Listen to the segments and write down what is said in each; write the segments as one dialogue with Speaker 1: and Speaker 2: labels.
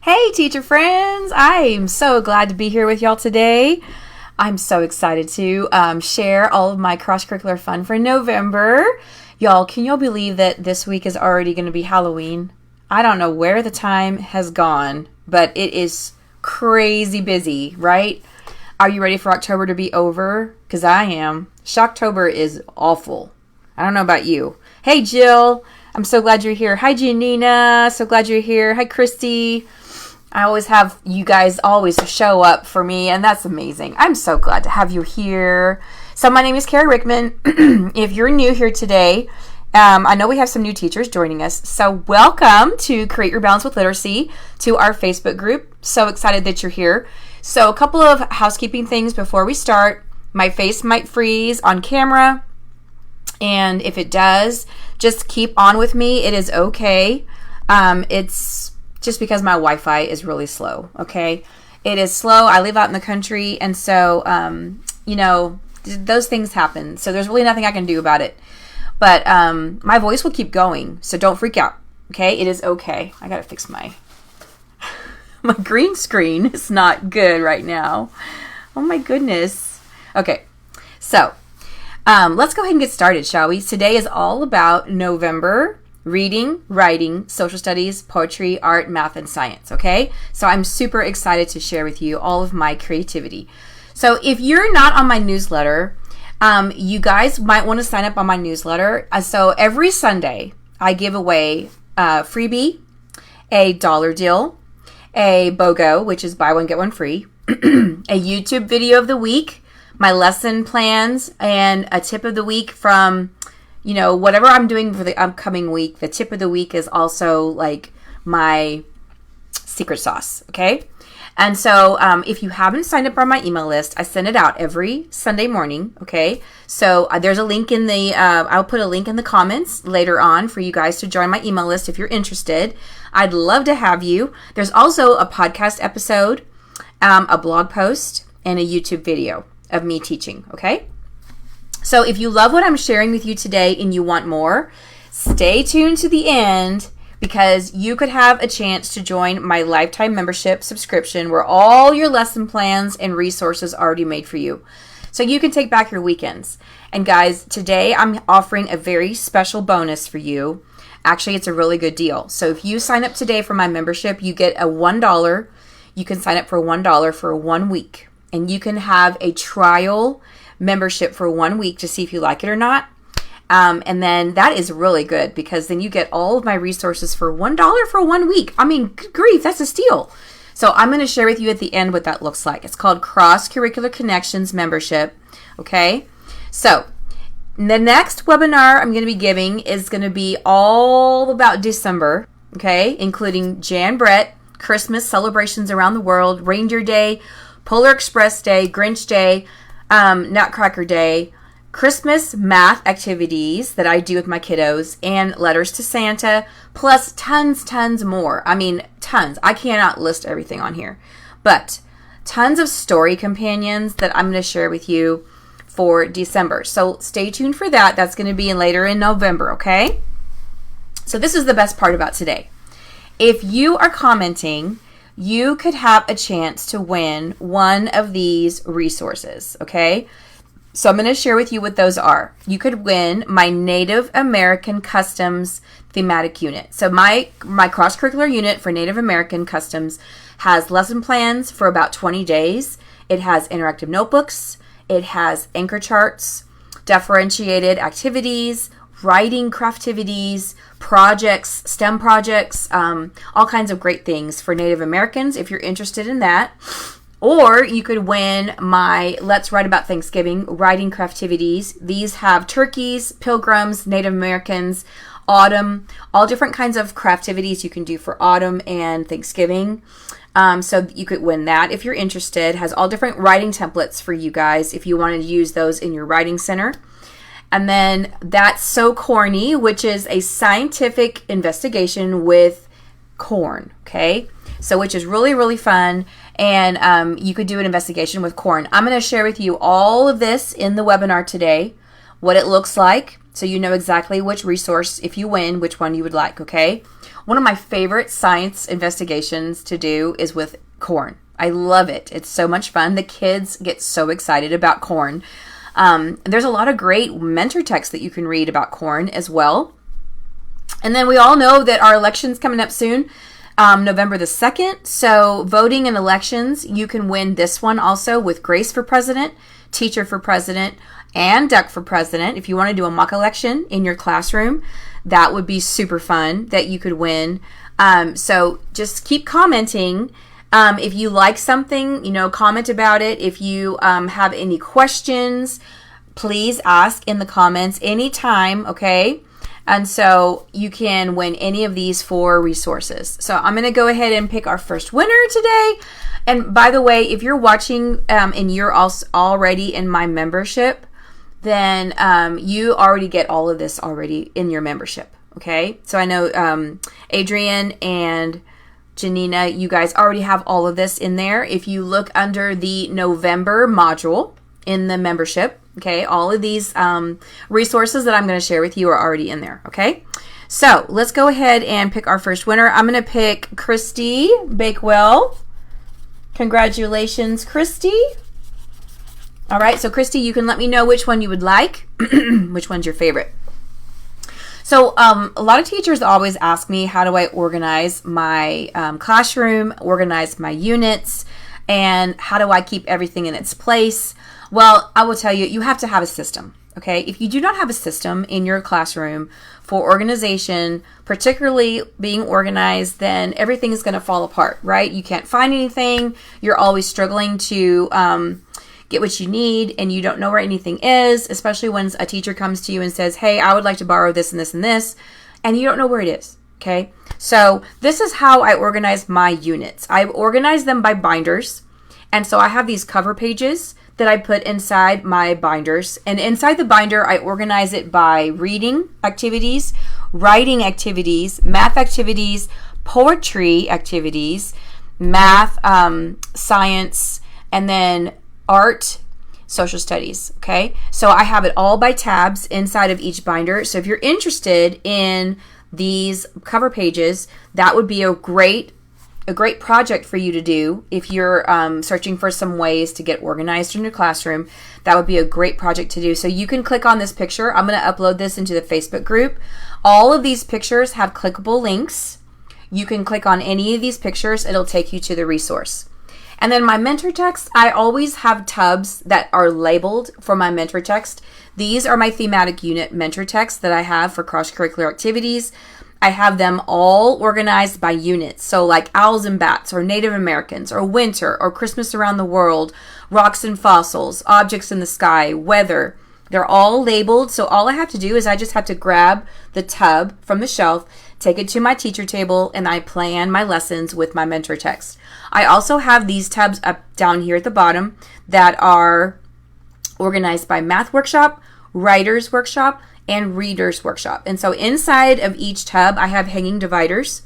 Speaker 1: Hey teacher friends, I'm so glad to be here with y'all today. I'm so excited to share all of my cross-curricular fun for November. Y'all, can y'all believe that this week is already going to be Halloween? I don't know where the time has gone, but it is crazy busy, right? Are you ready for October to be over? Because I am. Shocktober is awful. I don't know about you. Hey Jill, I'm so glad you're here. Hi Janina, so glad you're here. Hi Christy. I always have you guys always show up for me, and that's amazing. I'm so glad to have you here. So my name is Carrie Rickman. If you're new here today, I know we have some new teachers joining us. So welcome to Create Your Balance with Literacy, to our Facebook group. So excited that you're here. So a couple of housekeeping things before we start. My face might freeze on camera, and if it does, just keep on with me. It is okay. It's just because my Wi-Fi is really slow, okay? It is slow. I live out in the country, and so, those things happen. So there's really nothing I can do about it. But my voice will keep going, so don't freak out, okay? It is okay. I got to fix my green screen. It's not good right now. Oh, my goodness. Okay, so let's go ahead and get started, shall we? Today is all about November. Reading, writing, social studies, poetry, art, math, and science, okay? So I'm super excited to share with you all of my creativity. So if you're not on my newsletter, you guys might want to sign up on my newsletter. So every Sunday, I give away a freebie, a dollar deal, a BOGO, which is buy one, get one free, a YouTube video of the week, my lesson plans, and a tip of the week from whatever I'm doing for the upcoming week. The tip of the week is also like my secret sauce, okay? And so if you haven't signed up on my email list, I send it out every Sunday morning, okay? So there's a link in the, I'll put a link in the comments later on for you guys to join my email list if you're interested. I'd love to have you. There's also a podcast episode, a blog post, and a YouTube video of me teaching, okay? So if you love what I'm sharing with you today and you want more, stay tuned to the end, because you could have a chance to join my lifetime membership subscription where all your lesson plans and resources are already made for you. So you can take back your weekends. And guys, today I'm offering a very special bonus for you. Actually, it's a really good deal. So if you sign up today for my membership, you get a $1. You can sign up for $1 for 1 week. And you can have a trial membership for 1 week to see if you like it or not. And then that is really good, because then you get all of my resources for $1 for 1 week. I mean, good grief, that's a steal. So I'm going to share with you at the end what that looks like. It's called Cross-Curricular Connections Membership. Okay. So the next webinar I'm going to be giving is going to be all about December. Okay. Including Jan Brett, Christmas celebrations around the world, Reindeer Day, Polar Express Day, Grinch Day, Nutcracker Day, Christmas math activities that I do with my kiddos, and letters to Santa, plus tons more. I mean, tons. I cannot list everything on here, but tons of story companions that I'm going to share with you for December. So stay tuned for that. That's going to be later in November, okay? So this is the best part about today. If you are commenting, you could have a chance to win one of these resources, okay? So I'm going to share with you what those are. You could win my Native American Customs thematic unit. So my cross-curricular unit for Native American Customs has lesson plans for about 20 days. It has interactive notebooks. It has anchor charts, differentiated activities, writing craftivities, projects, STEM projects, all kinds of great things for Native Americans if you're interested in that. Or you could win my Let's Write About Thanksgiving writing craftivities. These have turkeys, pilgrims, Native Americans, autumn, all different kinds of craftivities you can do for autumn and Thanksgiving. So you could win that if you're interested. It has all different writing templates for you guys if you want to use those in your writing center. And then That's So Corny, which is a scientific investigation with corn, okay? So which is really fun, and you could do an investigation with corn. I'm going to share with you all of this in the webinar today, what it looks like, So you know exactly which resource, if you win, which one you would like, okay? One of my favorite science investigations to do is with corn. I love it. It's so much fun. The kids get so excited about corn. There's a lot of great mentor texts that you can read about corn as well. And then we all know that our election's coming up soon, November the 2nd. So voting in elections, you can win this one also with Grace for President, Teacher for President, and Duck for President. If you want to do a mock election in your classroom, that would be super fun that you could win. So just keep commenting. If you like something, comment about it. If you have any questions, please ask in the comments anytime, okay? And so you can win any of these 4 resources. So I'm going to go ahead and pick our first winner today. And by the way, if you're watching and you're also already in my membership, then you already get all of this already in your membership, okay? So I know Adrian and Janina, you guys already have all of this in there. If you look under the November module in the membership, okay, all of these resources that I'm going to share with you are already in there, okay? So let's go ahead and pick our first winner. I'm going to pick Christy Bakewell. Congratulations, Christy. All right, so Christy, you can let me know which one you would like, which one's your favorite. So a lot of teachers always ask me, how do I organize my classroom, organize my units, and how do I keep everything in its place? Well, I will tell you, you have to have a system, okay? If you do not have a system in your classroom for organization, particularly being organized, then everything is going to fall apart, right? You can't find anything. You're always struggling to get what you need, and you don't know where anything is, especially when a teacher comes to you and says, hey, I would like to borrow this and this and this, and you don't know where it is, okay? So this is how I organize my units. I organize them by binders, and so I have these cover pages that I put inside my binders, and inside the binder, I organize it by reading activities, writing activities, math activities, poetry activities, math, science, and then art, social studies, okay? So I have it all by tabs inside of each binder. So if you're interested in these cover pages, that would be a great project for you to do. If you're searching for some ways to get organized in your classroom, that would be a great project to do. So you can click on this picture. I'm going to upload this into the Facebook group. All of these pictures have clickable links. You can click on any of these pictures. It'll take you to the resource. And then my mentor text, I always have tubs that are labeled for my mentor text. These are my thematic unit mentor texts that I have for cross-curricular activities. I have them all organized by units. So like owls and bats, or Native Americans, or winter, or Christmas around the world, rocks and fossils, objects in the sky, weather. They're all labeled. So all I have to do is I just have to grab the tub from the shelf, take it to my teacher table, and I plan my lessons with my mentor text. I also have these tabs up down here at the bottom that are organized by math workshop, writers workshop, and readers workshop. And so inside of each tab, I have hanging dividers.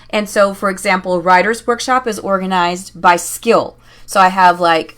Speaker 1: And so, for example, writers workshop is organized by skill. So I have like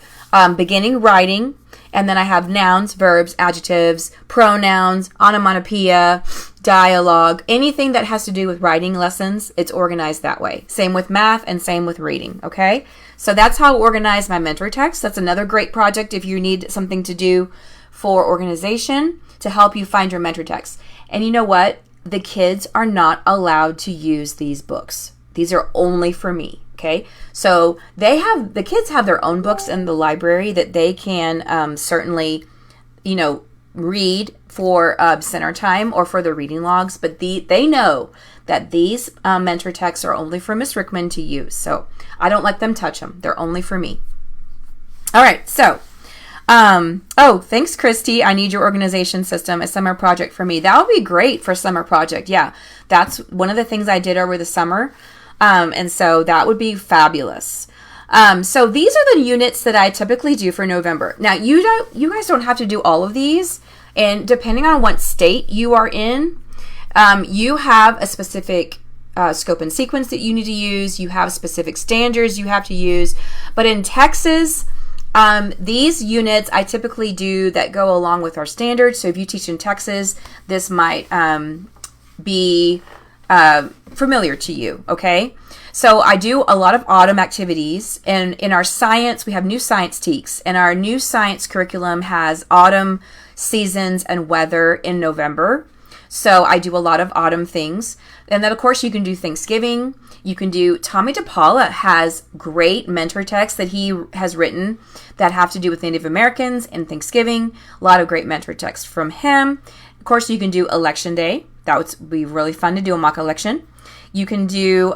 Speaker 1: beginning writing, and then I have nouns, verbs, adjectives, pronouns, onomatopoeia, dialogue, anything that has to do with writing lessons, it's organized that way. Same with math and same with reading, okay? So that's how I organize my mentor text. That's another great project if you need something to do for organization to help you find your mentor text. And you know what? The kids are not allowed to use these books. These are only for me. Okay, so the kids have their own books in the library that they can certainly, read for center time or for the reading logs. But they know that these mentor texts are only for Miss Rickman to use. So I don't let them touch them. They're only for me. All right, so thanks, Christy. I need your organization system, a summer project for me. That would be great for summer project. Yeah, that's one of the things I did over the summer. And so that would be fabulous. So these are the units that I typically do for November. Now, you guys don't have to do all of these. And depending on what state you are in, you have a specific scope and sequence that you need to use. You have specific standards you have to use. But in Texas, These units I typically do that go along with our standards. So if you teach in Texas, this might be familiar to you, okay? So I do a lot of autumn activities, and in our science, we have new science teaks, and our new science curriculum has autumn seasons and weather in November. So I do a lot of autumn things. And then, of course, you can do Thanksgiving. You can do, Tomie dePaola has great mentor texts that he has written that have to do with Native Americans and Thanksgiving. A lot of great mentor texts from him. Of course, you can do Election Day. That would be really fun to do a mock election. You can do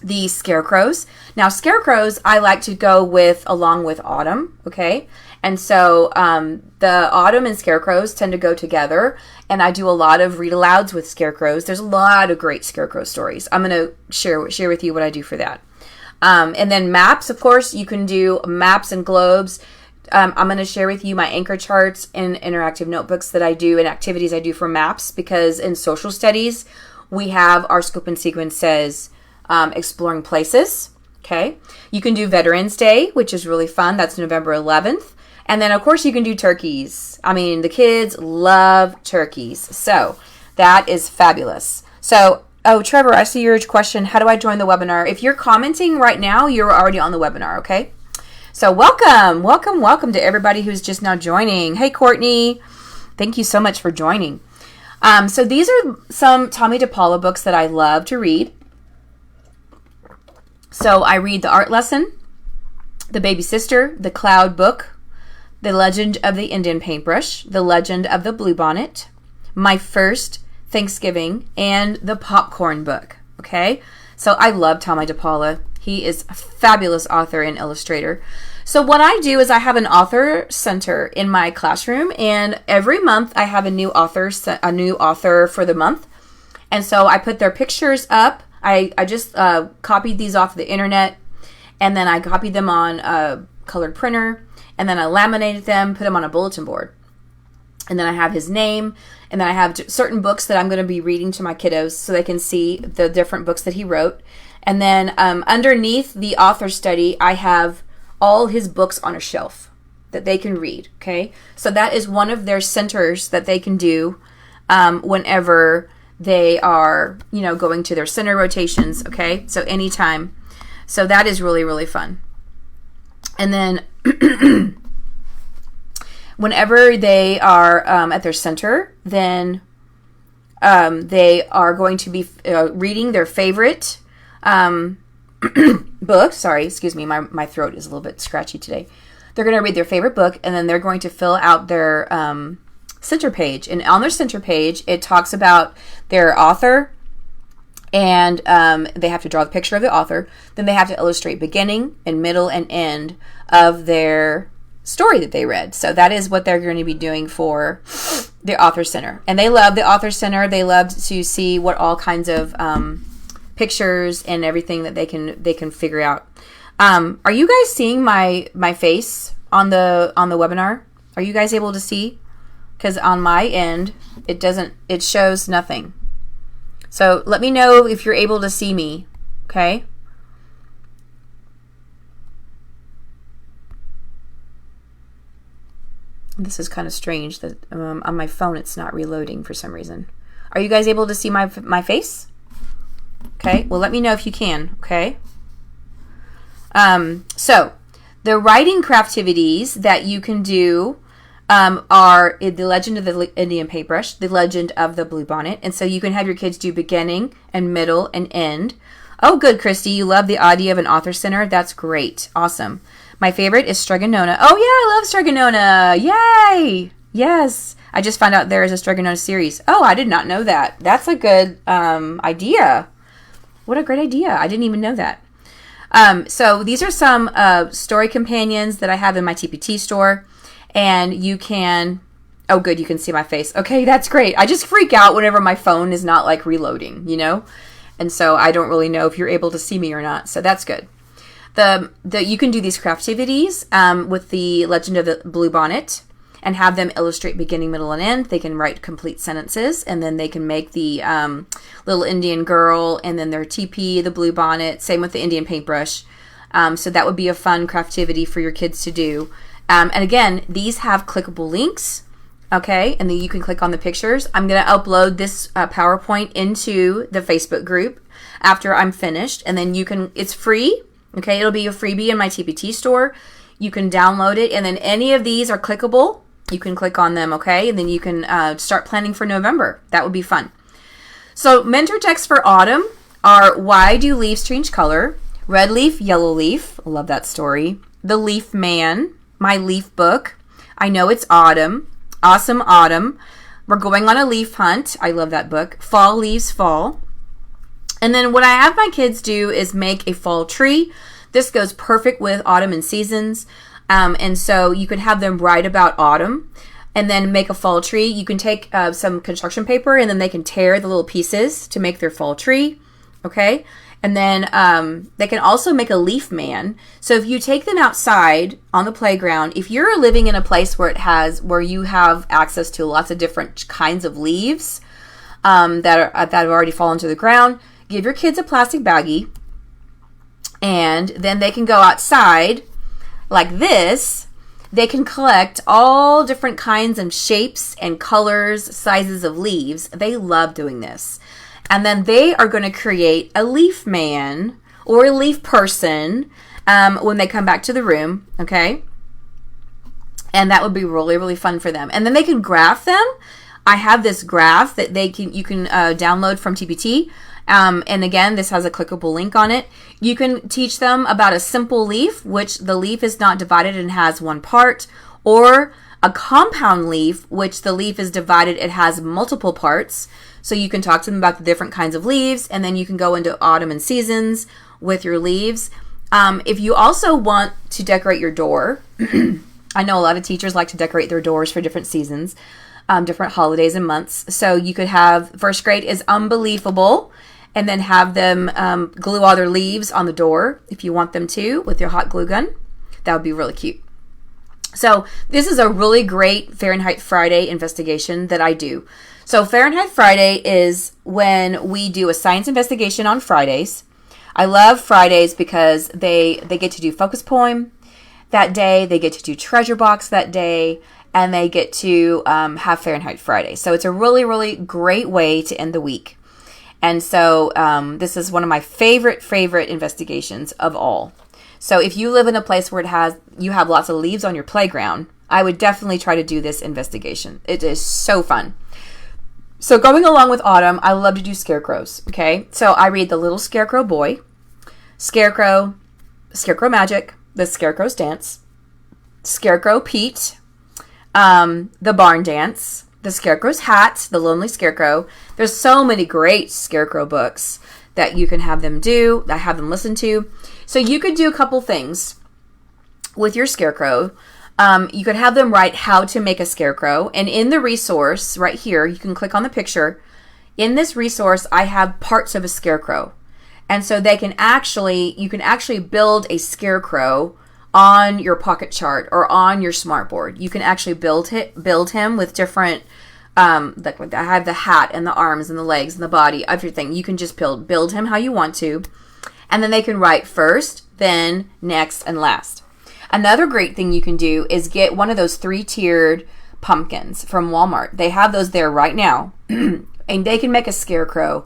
Speaker 1: the Scarecrows. Now, Scarecrows, I like to go with along with autumn, okay? And so the autumn and Scarecrows tend to go together, and I do a lot of read-alouds with Scarecrows. There's a lot of great Scarecrow stories. I'm going to share with you what I do for that. And then maps, of course, you can do maps and globes. I'm going to share with you my anchor charts and interactive notebooks that I do and activities I do for maps, because in social studies, we have our scope and sequence says exploring places. Okay. You can do Veterans Day, which is really fun. That's November 11th. And then, of course, you can do turkeys. I mean, the kids love turkeys. So that is fabulous. So, oh, Trevor, I see your question. How do I join the webinar? If you're commenting right now, you're already on the webinar, okay? So welcome to everybody who's just now joining. Hey, Courtney. Thank you so much for joining. So these are some Tomie dePaola books that I love to read. So I read The Art Lesson, The Baby Sister, The Cloud Book, The Legend of the Indian Paintbrush, The Legend of the Bluebonnet, My First Thanksgiving, and The Popcorn Book. Okay? So I love Tomie dePaola. He is a fabulous author and illustrator. So what I do is I have an author center in my classroom, and every month I have a new author for the month. And so I put their pictures up. I just copied these off the internet, and then I copied them on a colored printer, and then I laminated them, put them on a bulletin board. And then I have his name, and then I have certain books that I'm going to be reading to my kiddos so they can see the different books that he wrote. And then underneath the author study, I have all his books on a shelf that they can read, okay? So that is one of their centers that they can do whenever they are, going to their center rotations, okay? So anytime. So that is really, really fun. And then whenever they are at their center, then they are going to be reading their favorite book. Sorry, excuse me, my throat is a little bit scratchy today. They're going to read their favorite book, and then they're going to fill out their center page. And on their center page, it talks about their author, and they have to draw the picture of the author. Then they have to illustrate beginning and middle and end of their story that they read. So that is what they're going to be doing for the author center. And they love the author center. They love to see what all kinds of pictures and everything that they can figure out. Are you guys seeing my face on the webinar? Are you guys able to see? Because on my end, it shows nothing. So let me know if you're able to see me, okay? This is kind of strange that on my phone it's not reloading for some reason. Are you guys able to see my face? Okay, well, let me know if you can, okay? So, the writing craftivities that you can do are The Legend of the Indian Paintbrush, The Legend of the Bluebonnet, and so you can have your kids do beginning and middle and end. Oh, good, Christy, you love the idea of an author center. That's great. Awesome. My favorite is Stregonona. Oh, yeah, I love Stregonona. Yay! Yes. I just found out there is a Stregonona series. Oh, I did not know that. That's a good idea. What a great idea. I didn't even know that. So these are some story companions that I have in my TPT store. And you can... Oh, good. You can see my face. Okay, that's great. I just freak out whenever my phone is not, like, reloading, And so I don't really know if you're able to see me or not. So that's good. You can do these craftivities with the Legend of the Bluebonnet and have them illustrate beginning, middle, and end. They can write complete sentences, and then they can make the little Indian girl, and then their teepee, the bluebonnet. Same with the Indian paintbrush. So that would be a fun craftivity for your kids to do. And again, these have clickable links. Okay, and then you can click on the pictures. I'm going to upload this PowerPoint into the Facebook group after I'm finished. And then it's free. Okay, it'll be a freebie in my TPT store. You can download it. And then any of these are clickable. You can click on them, okay? And then you can start planning for November. That would be fun. So mentor texts for autumn are Why Do Leaves Change Color? Red Leaf, Yellow Leaf. I love that story. The Leaf Man. My Leaf Book. I Know It's Autumn. Awesome Autumn. We're Going on a Leaf Hunt. I love that book. Fall Leaves Fall. And then what I have my kids do is make a fall tree. This goes perfect with autumn and seasons. And so you can have them write about autumn and then make a fall tree. You can take some construction paper and then they can tear the little pieces to make their fall tree. Okay. And then they can also make a leaf man. So if you take them outside on the playground, if you're living in a place where you have access to lots of different kinds of leaves that have already fallen to the ground, give your kids a plastic baggie, and then they can go outside like this. They can collect all different kinds of shapes and colors, sizes of leaves. They love doing this. And then they are going to create a leaf man or a leaf person when they come back to the room, okay? And that would be really, really fun for them. And then they can graph them. I have this graph that you can download from TPT. And again, this has a clickable link on it. You can teach them about a simple leaf, which the leaf is not divided and has one part, or a compound leaf, which the leaf is divided, it has multiple parts. So you can talk to them about the different kinds of leaves, and then you can go into autumn and seasons with your leaves. If you also want to decorate your door, I know a lot of teachers like to decorate their doors for different seasons, different holidays and months. So you could have first grade is Unbelievable, and then have them glue all their leaves on the door if you want them to with your hot glue gun. That would be really cute. So this is a really great Fahrenheit Friday investigation that I do. So Fahrenheit Friday is when we do a science investigation on Fridays. I love Fridays because they get to do focus poem that day. They get to do treasure box that day. And they get to have Fahrenheit Friday. So it's a really, really great way to end the week. And so this is one of my favorite investigations of all. So if you live in a place where you have lots of leaves on your playground, I would definitely try to do this investigation. It is so fun. So going along with autumn, I love to do scarecrows. Okay, so I read The Little Scarecrow Boy, Scarecrow Magic, The Scarecrow's Dance, Scarecrow Pete, The Barn Dance, The Scarecrow's Hat, The Lonely Scarecrow. There's so many great scarecrow books that you can have them do, that have them listen to. So you could do a couple things with your scarecrow. You could have them write how to make a scarecrow. And in the resource right here, you can click on the picture. In this resource, I have parts of a scarecrow. And so you can actually build a scarecrow on your pocket chart or on your smartboard. You can actually build him with different, like I have the hat and the arms and the legs and the body, everything. You can just build him how you want to. And then they can write first, then, next, and last. Another great thing you can do is get one of those 3-tiered pumpkins from Walmart. They have those there right now. And they can make a scarecrow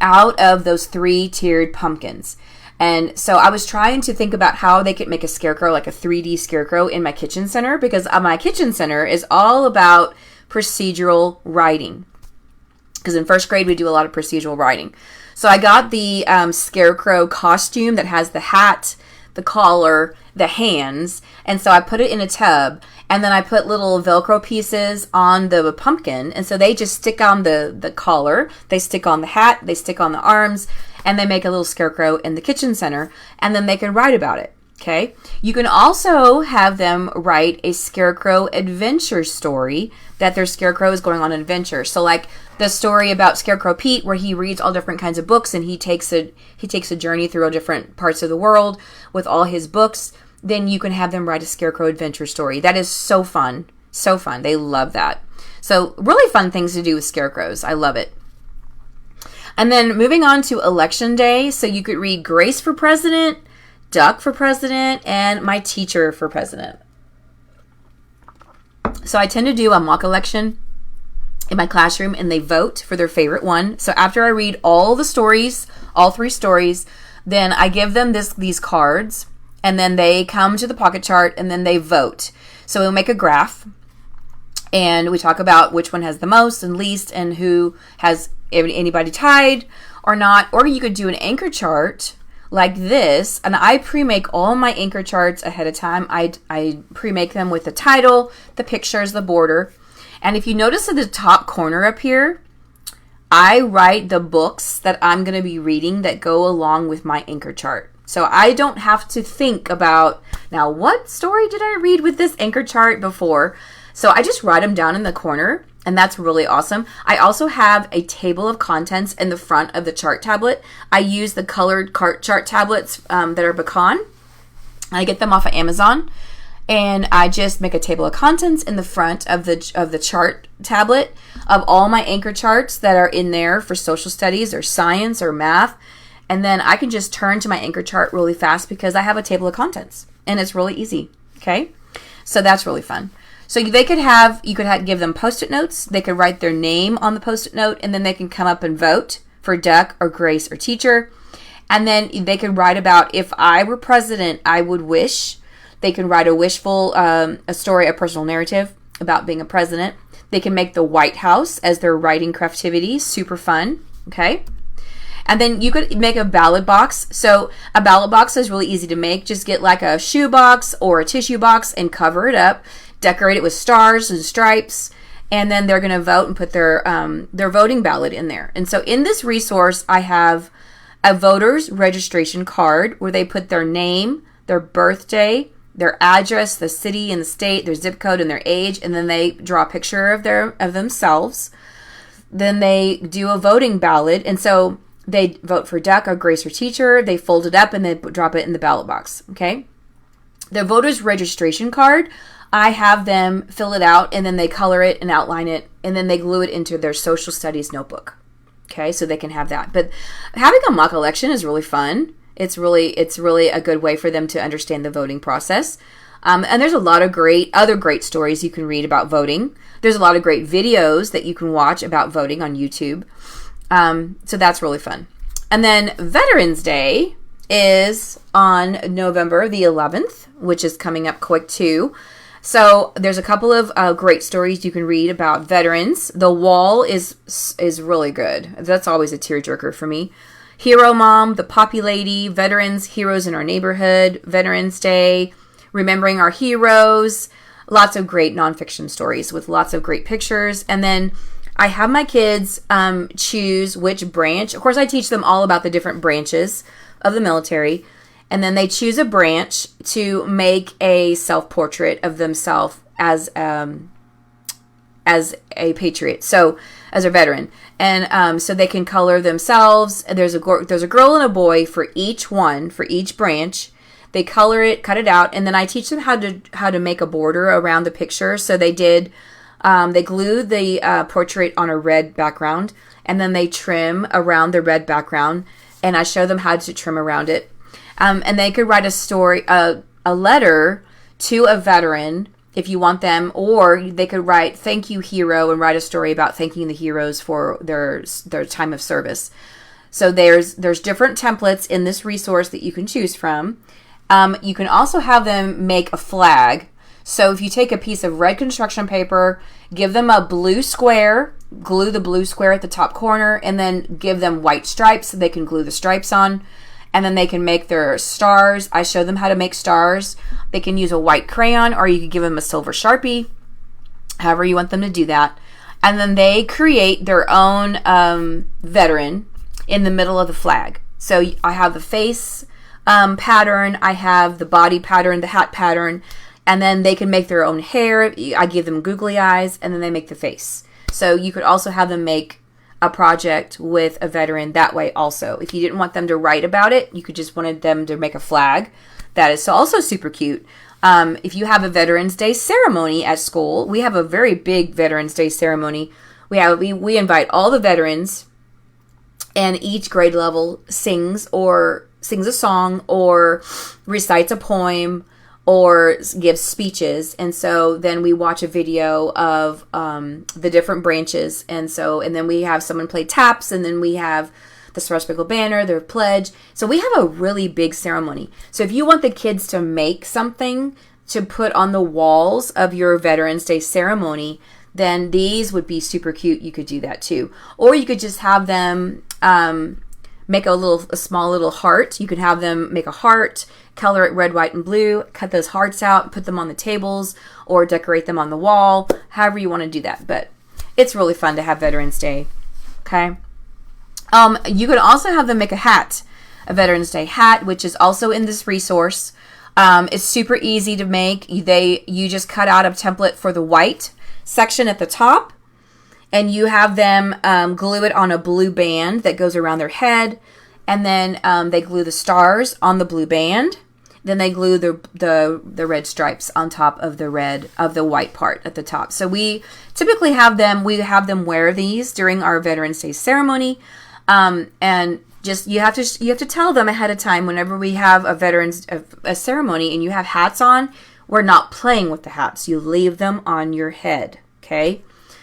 Speaker 1: out of those 3-tiered pumpkins. And so I was trying to think about how they could make a scarecrow, like a 3D scarecrow in my kitchen center, because my kitchen center is all about procedural writing. Because in first grade, we do a lot of procedural writing. So I got the scarecrow costume that has the hat, the collar, the hands, and so I put it in a tub, and then I put little Velcro pieces on the pumpkin, and so they just stick on the collar, they stick on the hat, they stick on the arms, and they make a little scarecrow in the kitchen center, and then they can write about it. Okay. You can also have them write a scarecrow adventure story that their scarecrow is going on an adventure. So like the story about Scarecrow Pete, where he reads all different kinds of books and he takes a journey through all different parts of the world with all his books. Then you can have them write a scarecrow adventure story. That is so fun. So fun. They love that. So really fun things to do with scarecrows. I love it. And then moving on to election day. So you could read Grace for President, duck for president, and my teacher for president. So I tend to do a mock election in my classroom, and they vote for their favorite one. So after I read all the stories, all 3 stories, then I give them these cards, and then they come to the pocket chart, and then they vote. So we'll make a graph, and we talk about which one has the most and least, and who has anybody tied or not. Or you could do an anchor chart like this, and I pre-make all my anchor charts ahead of time. I pre-make them with the title, the pictures, the border. And if you notice at the top corner up here, I write the books that I'm going to be reading that go along with my anchor chart. So I don't have to think about, now what story did I read with this anchor chart before? So I just write them down in the corner, and that's really awesome. I also have a table of contents in the front of the chart tablet. I use the colored chart tablets that are pecan. I get them off of Amazon. And I just make a table of contents in the front of the chart tablet of all my anchor charts that are in there for social studies or science or math. And then I can just turn to my anchor chart really fast because I have a table of contents, and it's really easy. Okay, so that's really fun. So you could give them Post-it notes. They could write their name on the Post-it note, and then they can come up and vote for duck or grace or teacher. And then they could write about, if I were president, I would wish. They can write a wishful, a story, a personal narrative about being a president. They can make the White House as their writing craftivity. Super fun. Okay. And then you could make a ballot box. So a ballot box is really easy to make. Just get like a shoe box or a tissue box and cover it up. Decorate it with stars and stripes. And then they're going to vote and put their voting ballot in there. And so in this resource, I have a voter's registration card where they put their name, their birthday, their address, the city and the state, their zip code, and their age, and then they draw a picture of themselves. Then they do a voting ballot, and so they vote for duck or grace or teacher. They fold it up and they drop it in the ballot box. Okay, their voter's registration card, I have them fill it out, and then they color it and outline it, and then they glue it into their social studies notebook. Okay, so they can have that. But having a mock election is really fun. It's really a good way for them to understand the voting process. And there's a lot of other great stories you can read about voting. There's a lot of great videos that you can watch about voting on YouTube. So that's really fun. And then Veterans Day is on November the 11th, which is coming up quick too. So there's a couple of great stories you can read about veterans. The Wall is really good. That's always a tearjerker for me. Hero Mom, The Poppy Lady, Veterans, Heroes in Our Neighborhood, Veterans Day, Remembering Our Heroes, lots of great nonfiction stories with lots of great pictures. And then I have my kids choose which branch. Of course, I teach them all about the different branches of the military. And then they choose a branch to make a self-portrait of themselves as a patriot. So as a veteran. And so they can color themselves. There's a girl and a boy for each one, for each branch. They color it, cut it out, and then I teach them how to make a border around the picture. So they glue the portrait on a red background, and then they trim around the red background, and I show them how to trim around it. And they could write a story, a letter to a veteran if you want them, or they could write "Thank you, Hero" and write a story about thanking the heroes for their time of service. So there's different templates in this resource that you can choose from. You can also have them make a flag. So if you take a piece of red construction paper, give them a blue square, glue the blue square at the top corner, and then give them white stripes so they can glue the stripes on. And then they can make their stars. I show them how to make stars. They can use a white crayon, or you can give them a silver Sharpie, however you want them to do that. And then they create their own veteran in the middle of the flag. So I have the face pattern, I have the body pattern, the hat pattern, and then they can make their own hair. I give them googly eyes, and then they make the face. So you could also have them make a project with a veteran that way also. If you didn't want them to write about it, you could just wanted them to make a flag. That is also super cute. If you have a Veterans Day ceremony at school, we have a very big Veterans Day ceremony. We invite all the veterans, and each grade level sings sings a song or recites a poem or gives speeches. And so then we watch a video of the different branches. And then we have someone play taps, and then we have the Star Spangled Banner, their pledge. So we have a really big ceremony. So if you want the kids to make something to put on the walls of your Veterans Day ceremony, then these would be super cute. You could do that too. Or you could just have them make a small little heart. You could have them make a heart, color it red, white, and blue, cut those hearts out, put them on the tables, or decorate them on the wall, however you want to do that. But it's really fun to have Veterans Day. Okay. You could also have them make a hat, a Veterans Day hat, which is also in this resource. It's super easy to make. You just cut out a template for the white section at the top, and you have them glue it on a blue band that goes around their head, and then they glue the stars on the blue band. Then they glue the red stripes on top of the white part at the top. So we typically have them wear these during our Veterans Day ceremony, and just you have to tell them ahead of time whenever we have a ceremony and you have hats on. We're not playing with the hats. You leave them on your head, okay?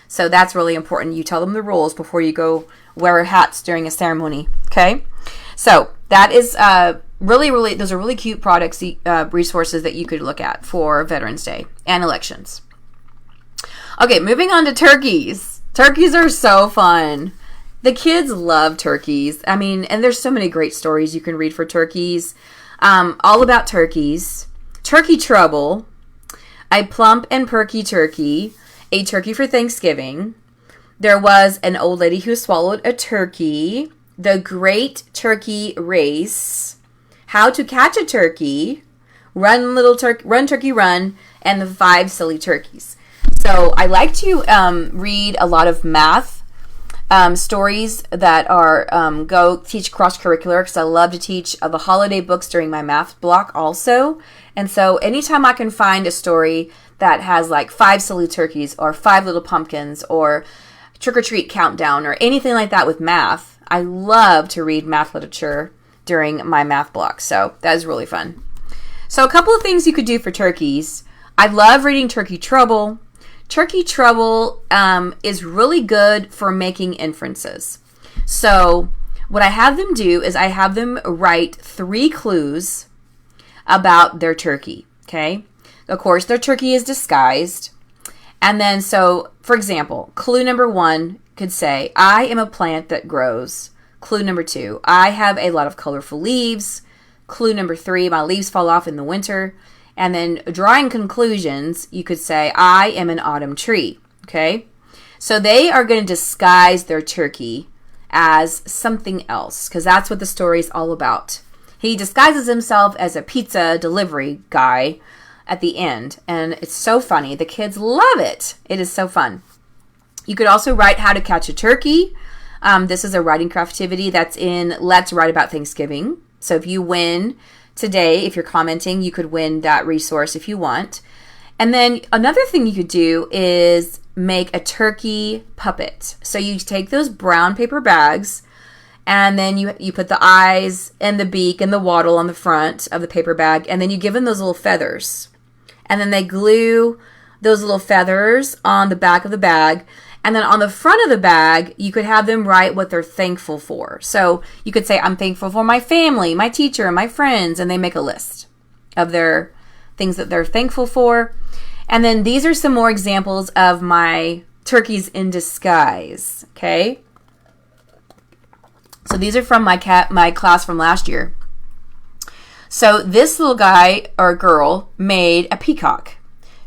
Speaker 1: So that's really important. You tell them the rules before you go wear hats during a ceremony, okay? So that is really, those are really cute products, resources that you could look at for Veterans Day and elections. Okay, moving on to turkeys. Turkeys are so fun. The kids love turkeys. I mean, and there's so many great stories you can read for turkeys. All about turkeys. Turkey Trouble, a plump and perky turkey, a turkey for Thanksgiving. There was an old lady who swallowed a turkey. The Great Turkey Race. How to Catch a Turkey. Run Turkey Run, and the 5 Silly Turkeys. So I like to read a lot of math stories that are go teach cross-curricular, because I love to teach the holiday books during my math block also. And so anytime I can find a story that has like 5 silly turkeys or 5 little pumpkins or trick-or-treat countdown or anything like that with math, I love to read math literature during my math block. So that is really fun. So a couple of things you could do for turkeys. I love reading Turkey Trouble. Turkey Trouble is really good for making inferences. So what I have them do is I have them write 3 clues about their turkey, okay? Of course, their turkey is disguised. And then, so, for example, clue number 1 could say, I am a plant that grows. Clue number 2, I have a lot of colorful leaves. Clue number 3, my leaves fall off in the winter. And then drawing conclusions, you could say, I am an autumn tree, okay? So they are going to disguise their turkey as something else, because that's what the story is all about. He disguises himself as a pizza delivery guy at the end, and it's so funny. The kids love it. It is so fun. You could also write How to Catch a Turkey. This is a writing craftivity that's in Let's Write About Thanksgiving. So if you win today, if you're commenting, you could win that resource if you want. And then another thing you could do is make a turkey puppet. So you take those brown paper bags, and then you put the eyes and the beak and the wattle on the front of the paper bag, and then you give them those little feathers. And then they glue those little feathers on the back of the bag. And then on the front of the bag, you could have them write what they're thankful for. So you could say, I'm thankful for my family, my teacher, and my friends. And they make a list of their things that they're thankful for. And then these are some more examples of my turkeys in disguise. Okay. So these are from my class from last year. So this little guy or girl made a peacock.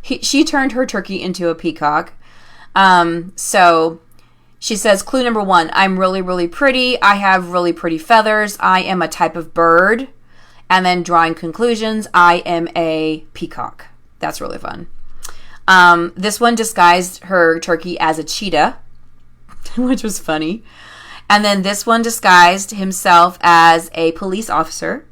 Speaker 1: She turned her turkey into a peacock. So she says, clue number 1, I'm really, really pretty. I have really pretty feathers. I am a type of bird. And then drawing conclusions, I am a peacock. That's really fun. This one disguised her turkey as a cheetah, which was funny. And then this one disguised himself as a police officer.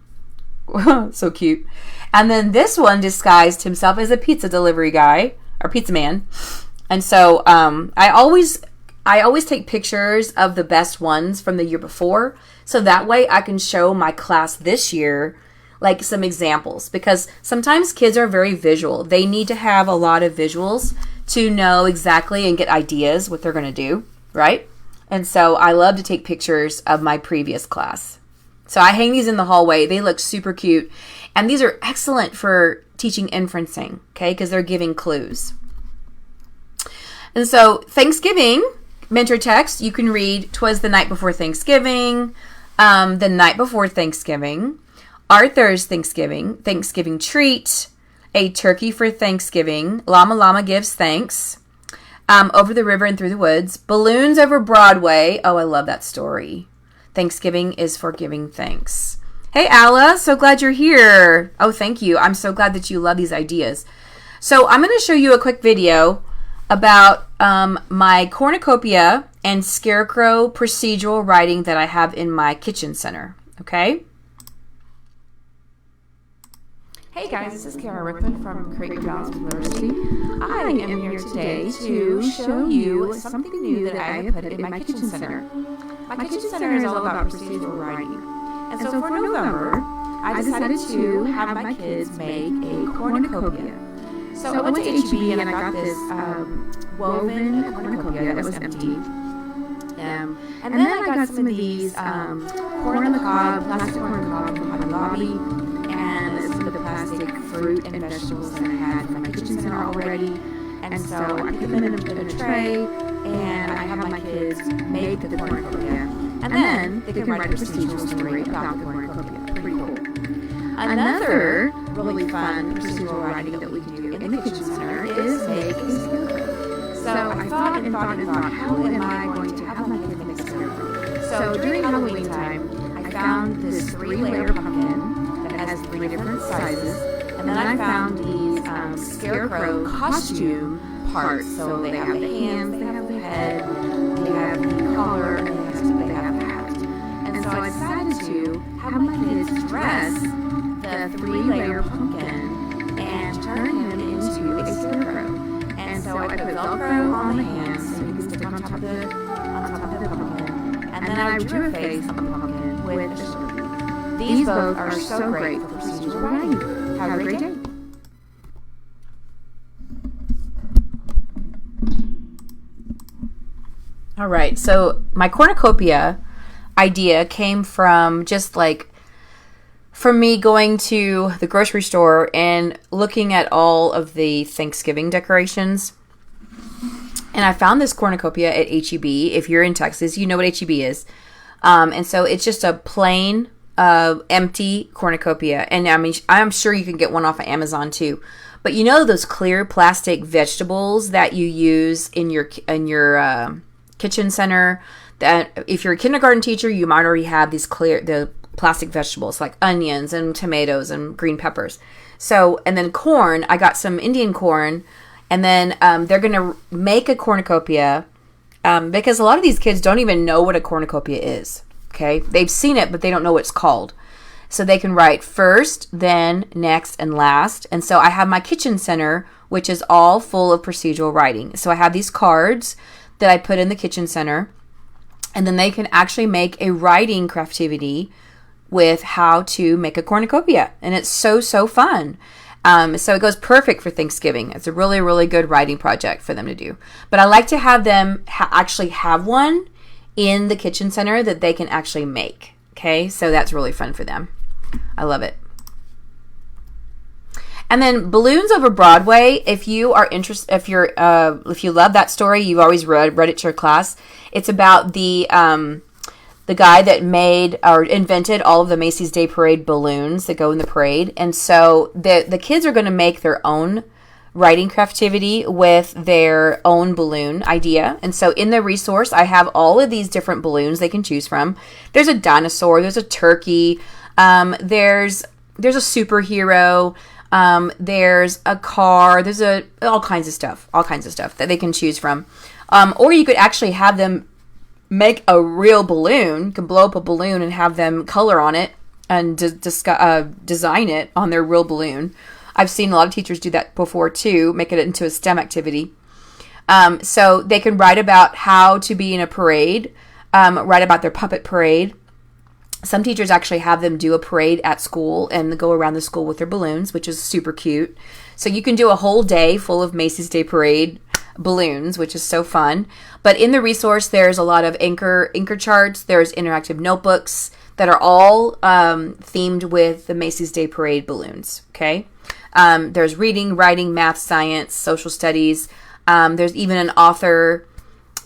Speaker 1: So cute. And then this one disguised himself as a pizza delivery guy or pizza man. And so I always take pictures of the best ones from the year before. So that way I can show my class this year like some examples, because sometimes kids are very visual. They need to have a lot of visuals to know exactly and get ideas what they're going to do, right? And so I love to take pictures of my previous class. So I hang these in the hallway. They look super cute. And these are excellent for teaching inferencing, okay, because they're giving clues. And so Thanksgiving mentor text, you can read, "'Twas the night before Thanksgiving," "The night before Thanksgiving," "Arthur's Thanksgiving," "Thanksgiving treat," "A turkey for Thanksgiving," "Llama Llama gives thanks," "Over the river and through the woods," "Balloons over Broadway." Oh, I love that story. "Thanksgiving is for giving thanks." Hey, Alla, so glad you're here. Oh, thank you. I'm so glad that you love these ideas. So I'm going to show you a quick video about my cornucopia and scarecrow procedural writing that I have in my kitchen center. Okay?
Speaker 2: Hey guys, this is Kara Rickman from Create Balance University. I am here today to show you something new that I have put in my kitchen center. My kitchen center is all about procedural writing. And so for November, I decided to have my kids make a cornucopia. So I went to HEB and I got this woven cornucopia that was empty. And then I got some of these corn on the cob, plastic corn on the cob from Hobby Lobby, and some of the plastic fruit and vegetables that I had from my kitchen center already. And so I put them in a tray, and I have my kids make the cornucopia. And then they can write a procedural story about the cornucopia. Pretty cool. Another really fun procedural writing that we can do in the kitchen center is make a scarecrow. So I thought and thought and thought, how am I going to have my kids make a scarecrow? So during Halloween time, I found this 3-layer pumpkin that has 3 different sizes. And then I found these scarecrow costume parts. So they have the hands, they have the head, they have the collar, and they have the hat. And so I decided to have my kids dress the 3-layer pumpkin and turn him into a scarecrow. And so I put Velcro on the hands so you can stick on top of the pumpkin. And then I drew a face on the pumpkin with a Sharpie. These both are so great for procedural writing. Have a great day.
Speaker 1: All right, so my cornucopia idea came from just like from me going to the grocery store and looking at all of the Thanksgiving decorations. And I found this cornucopia at HEB. If you're in Texas, you know what HEB is. And so it's just a plain, empty cornucopia. And I mean, I'm sure you can get one off of Amazon too. But you know those clear plastic vegetables that you use in your kitchen center, that if you're a kindergarten teacher, you might already have the plastic vegetables like onions and tomatoes and green peppers. So, and then corn, I got some Indian corn, and then they're going to make a cornucopia because a lot of these kids don't even know what a cornucopia is. Okay. They've seen it, but they don't know what it's called. So they can write first, then, next, and last. And so I have my kitchen center, which is all full of procedural writing. So I have these cards that I put in the kitchen center, and then they can actually make a writing craftivity with how to make a cornucopia. And it's so fun. So it goes perfect for Thanksgiving. It's a really, really good writing project for them to do. But I like to have them actually have one in the kitchen center that they can actually make. Okay, so that's really fun for them. I love it. And then Balloons Over Broadway, if you are interested, if you love that story, you've always read it to your class. It's about the guy that made or invented all of the Macy's Day Parade balloons that go in the parade. And so the kids are going to make their own writing craftivity with their own balloon idea. And so in the resource, I have all of these different balloons they can choose from. There's a dinosaur, there's a turkey, there's a superhero, there's a car, there's all kinds of stuff that they can choose from. Or you could actually have them make a real balloon. You can blow up a balloon and have them color on it and design it on their real balloon. I've seen a lot of teachers do that before too, make it into a STEM activity. So they can write about how to be in a parade, write about their puppet parade. Some teachers actually have them do a parade at school and go around the school with their balloons, which is super cute. So you can do a whole day full of Macy's Day Parade balloons, which is so fun. But in the resource, there's a lot of anchor charts. There's interactive notebooks that are all themed with the Macy's Day Parade balloons, okay? There's reading, writing, math, science, social studies. There's even an author,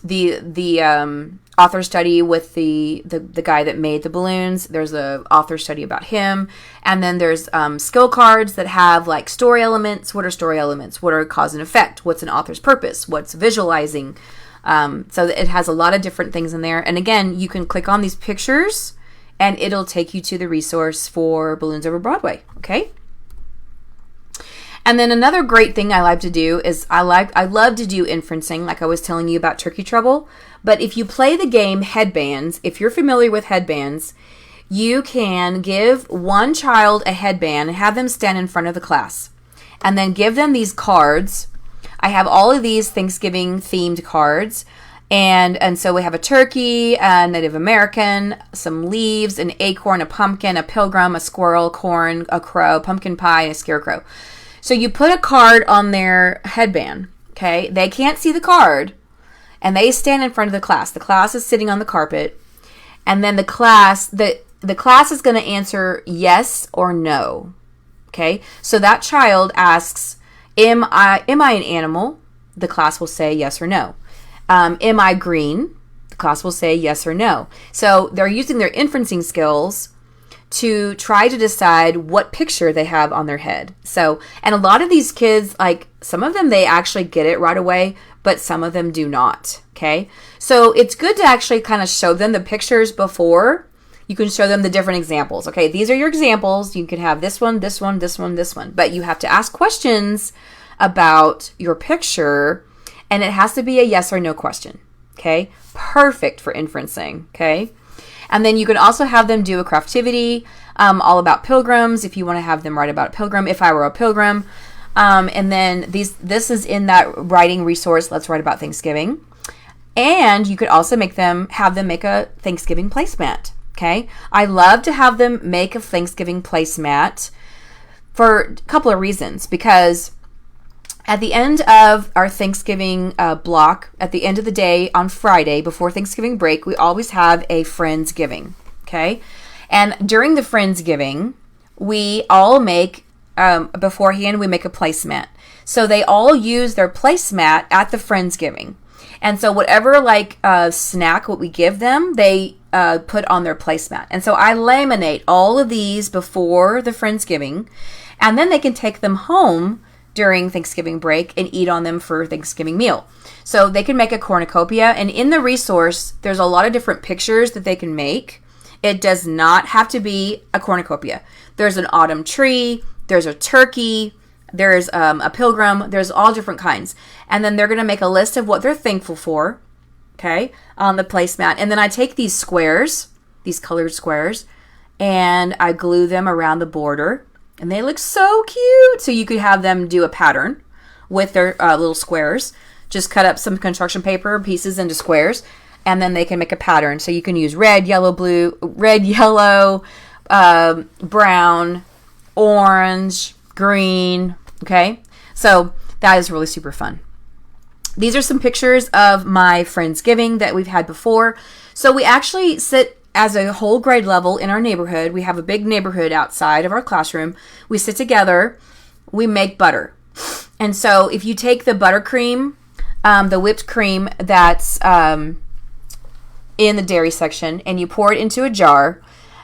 Speaker 1: the author study with the guy that made the balloons. There's a author study about him. And then there's skill cards that have like story elements. What are story elements? What are cause and effect? What's an author's purpose? What's visualizing? So it has a lot of different things in there. And again, you can click on these pictures and it'll take you to the resource for Balloons Over Broadway, okay? And then another great thing I like to do is I love to do inferencing, like I was telling you about Turkey Trouble. But if you play the game Headbands, if you're familiar with headbands, you can give one child a headband and have them stand in front of the class. And then give them these cards. I have all of these Thanksgiving themed cards. And so we have a turkey, a Native American, some leaves, an acorn, a pumpkin, a pilgrim, a squirrel, corn, a crow, pumpkin pie, and a scarecrow. So you put a card on their headband, okay? They can't see the card, and they stand in front of the class. The class is sitting on the carpet, and then the class is going to answer yes or no, okay? So that child asks, am I an animal? The class will say yes or no. Am I green? The class will say yes or no. So they're using their inferencing skills to try to decide what picture they have on their head. So, and a lot of these kids, like some of them, they actually get it right away, but some of them do not, okay? So it's good to actually kind of show them the pictures before. You can show them the different examples. Okay, these are your examples. You can have this one, this one, this one, this one. But you have to ask questions about your picture, and it has to be a yes or no question, okay? Perfect for inferencing, okay? And then you can also have them do a craftivity all about pilgrims if you want to have them write about a pilgrim, if I were a pilgrim. And then this is in that writing resource, Let's Write About Thanksgiving. And you could also have them make a Thanksgiving placemat, okay? I love to have them make a Thanksgiving placemat for a couple of reasons, because at the end of our Thanksgiving block, at the end of the day on Friday before Thanksgiving break, we always have a Friendsgiving, okay? And during the Friendsgiving, we all make, beforehand, we make a placemat. So they all use their placemat at the Friendsgiving. And so whatever snack, what we give them, they put on their placemat. And so I laminate all of these before the Friendsgiving, and then they can take them home during Thanksgiving break and eat on them for Thanksgiving meal. So they can make a cornucopia, and in the resource, there's a lot of different pictures that they can make. It does not have to be a cornucopia. There's an autumn tree, there's a turkey, there's a pilgrim, there's all different kinds. And then they're going to make a list of what they're thankful for, okay, on the placemat. And then I take these squares, these colored squares, and I glue them around the border. And they look so cute. So you could have them do a pattern with their little squares. Just cut up some construction paper pieces into squares, and then they can make a pattern. So you can use red, yellow, brown, orange, green. Okay, so that is really super fun. These are some pictures of my Friendsgiving that we've had before. So we actually sit as a whole grade level in our neighborhood. We have a big neighborhood outside of our classroom. We sit together, we make butter. And so if you take the buttercream, the whipped cream that's in the dairy section, and you pour it into a jar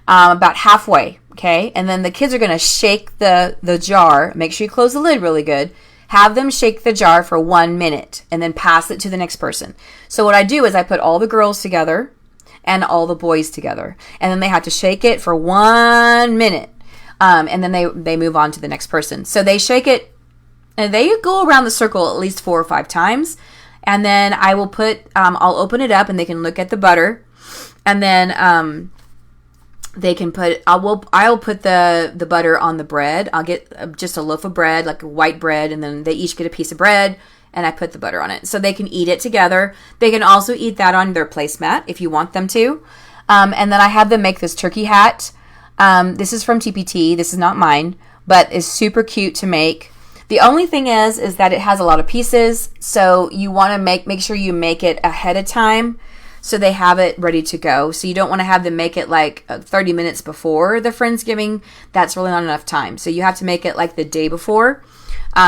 Speaker 1: about halfway, okay? And then the kids are going to shake the jar. Make sure you close the lid really good. Have them shake the jar for 1 minute and then pass it to the next person. So what I do is I put all the girls together and all the boys together, and then they have to shake it for 1 minute, and then they move on to the next person. So they shake it, and they go around the circle at least 4 or 5 times, and then I will I'll open it up, and they can look at the butter, and then they can I'll put the butter on the bread. I'll get just a loaf of bread, like a white bread, and then they each get a piece of bread, and I put the butter on it. So they can eat it together. They can also eat that on their placemat if you want them to. And then I had them make this turkey hat. This is from TPT. This is not mine, but it's super cute to make. The only thing is that it has a lot of pieces, so you want to make sure you make it ahead of time so they have it ready to go. So you don't want to have them make it like 30 minutes before the Friendsgiving. That's really not enough time. So you have to make it like the day before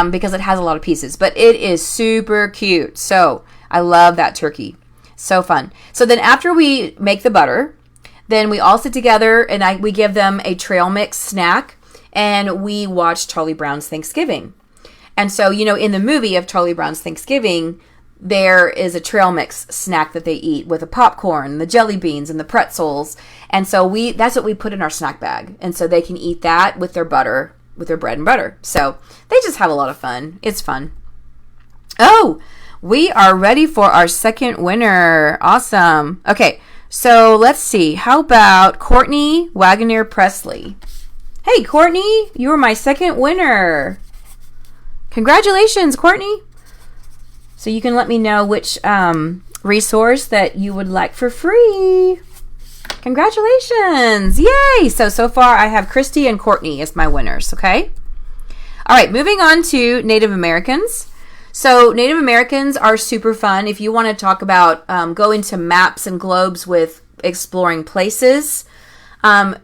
Speaker 1: because it has a lot of pieces. But it is super cute. So I love that turkey. So fun. So then after we make the butter, then we all sit together and we give them a trail mix snack and we watch Charlie Brown's Thanksgiving. And so, in the movie of Charlie Brown's Thanksgiving, there is a trail mix snack that they eat with the popcorn, the jelly beans, and the pretzels. And so that's what we put in our snack bag. And so they can eat that with their butter, with their bread and butter. So they just have a lot of fun. It's fun. Oh, we are ready for our second winner. Awesome. Okay, so let's see. How about Courtney Wagoner Presley? Hey, Courtney, you were my second winner. Congratulations, Courtney. So you can let me know which resource that you would like for free. Congratulations. Yay. So far I have Christy and Courtney as my winners, okay? All right, moving on to Native Americans. So Native Americans are super fun. If you want to talk about go into maps and globes with exploring places,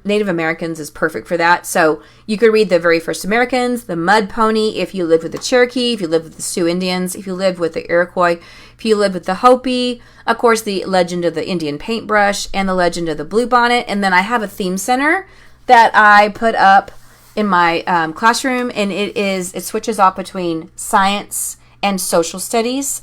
Speaker 1: Native Americans is perfect for that. So you could read the very first Americans, the Mud Pony, if you lived with the Cherokee, if you lived with the Sioux Indians, if you lived with the Iroquois, if you lived with the Hopi, of course, the legend of the Indian paintbrush and the legend of the Bluebonnet. And then I have a theme center that I put up in my classroom, and it switches off between science and social studies.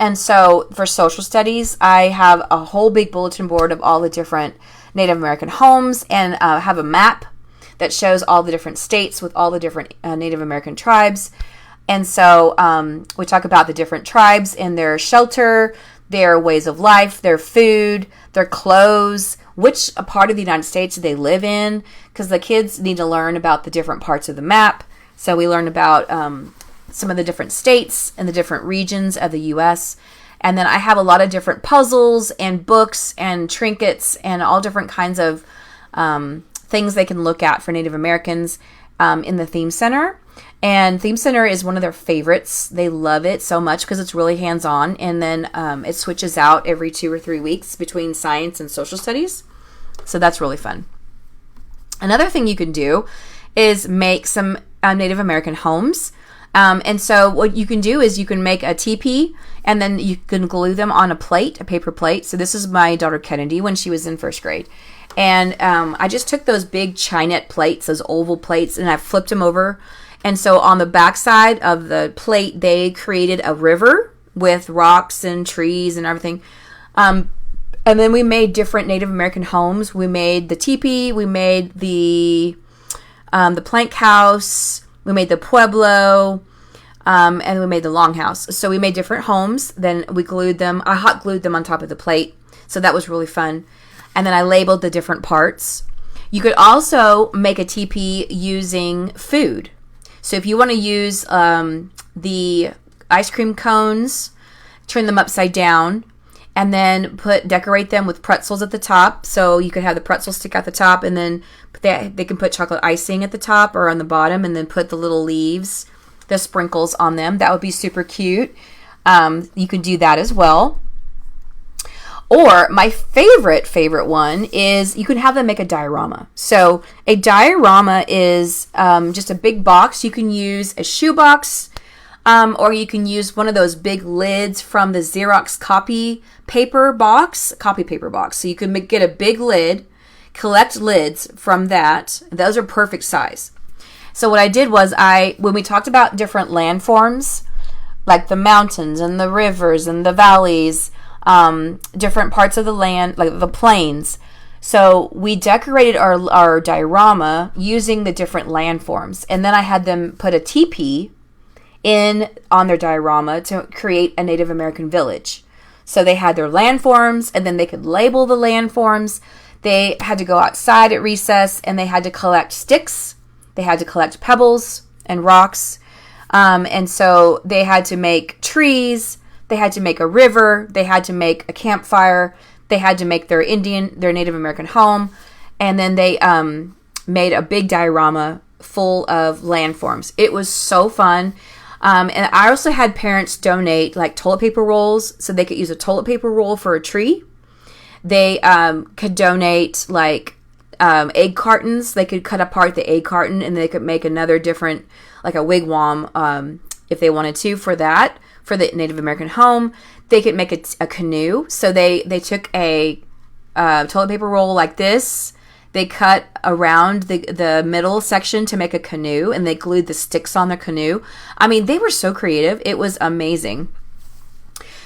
Speaker 1: And so for social studies, I have a whole big bulletin board of all the different Native American homes and have a map that shows all the different states with all the different Native American tribes. And so we talk about the different tribes and their shelter, their ways of life, their food, their clothes, which part of the United States do they live in, because the kids need to learn about the different parts of the map. So we learn about some of the different states and the different regions of the U.S., and then I have a lot of different puzzles and books and trinkets and all different kinds of things they can look at for Native Americans in the Theme Center. And Theme Center is one of their favorites. They love it so much because it's really hands-on. And then it switches out every 2 or 3 weeks between science and social studies. So that's really fun. Another thing you can do is make some Native American homes. And so what you can do is you can make a teepee and then you can glue them on a plate, a paper plate. So this is my daughter Kennedy when she was in first grade. And I just took those big Chinette plates, those oval plates, and I flipped them over. And so on the back side of the plate, they created a river with rocks and trees and everything. And then we made different Native American homes. We made the teepee, we made the plank house, we made the pueblo, and we made the longhouse. So we made different homes. Then we glued them. I hot glued them on top of the plate. So that was really fun. And then I labeled the different parts. You could also make a teepee using food. So if you want to use the ice cream cones, turn them upside down, and then decorate them with pretzels at the top. So you could have the pretzels stick out the top, and then they can put chocolate icing at the top or on the bottom, and then put the little leaves, the sprinkles on them. That would be super cute. You can do that as well. Or my favorite one is you can have them make a diorama. So a diorama is just a big box. You can use a shoebox, or you can use one of those big lids from the Xerox copy paper box. So you can get a big lid, collect lids from that. Those are perfect size. So what I did was when we talked about different landforms, like the mountains and the rivers and the valleys, different parts of the land, like the plains. So we decorated our diorama using the different landforms. And then I had them put a teepee on their diorama to create a Native American village. So they had their landforms, and then they could label the landforms. They had to go outside at recess, and they had to collect sticks. They had to collect pebbles and rocks. And so they had to make trees. They had to make a river. They had to make a campfire. They had to make their Native American home. And then they made a big diorama full of landforms. It was so fun. And I also had parents donate like toilet paper rolls so they could use a toilet paper roll for a tree. They could donate like egg cartons. They could cut apart the egg carton and they could make another different, like a wigwam if they wanted to for that, for the Native American home. They could make a canoe. So they took a toilet paper roll like this. They cut around the middle section to make a canoe, and they glued the sticks on the canoe. I mean, they were so creative. It was amazing.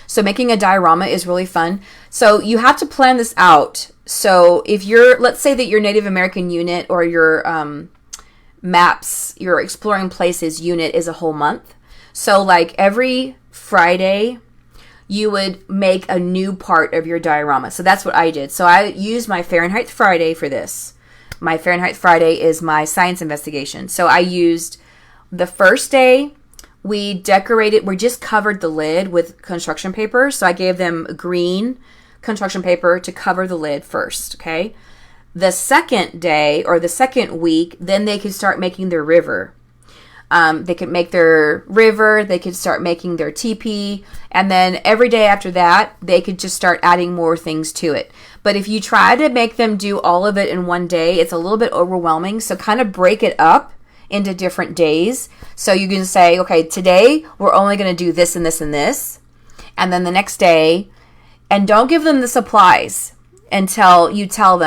Speaker 1: So making a diorama is really fun. So you have to plan this out. So if let's say that your Native American unit or your maps, your exploring places unit is a whole month. So like every Friday, you would make a new part of your diorama. So that's what I did. So I used my Fahrenheit Friday for this. My Fahrenheit Friday is my science investigation. So I used the first day, we just covered the lid with construction paper. So I gave them green construction paper to cover the lid first, okay? The second day or the second week, then they could start making their river. They could make their river, they could start making their teepee, and then every day after that, they could just start adding more things to it. But if you try to make them do all of it in one day, it's a little bit overwhelming, so kind of break it up into different days. So you can say, okay, today we're only going to do this and this and this, and then the next day, and don't give them the supplies until you show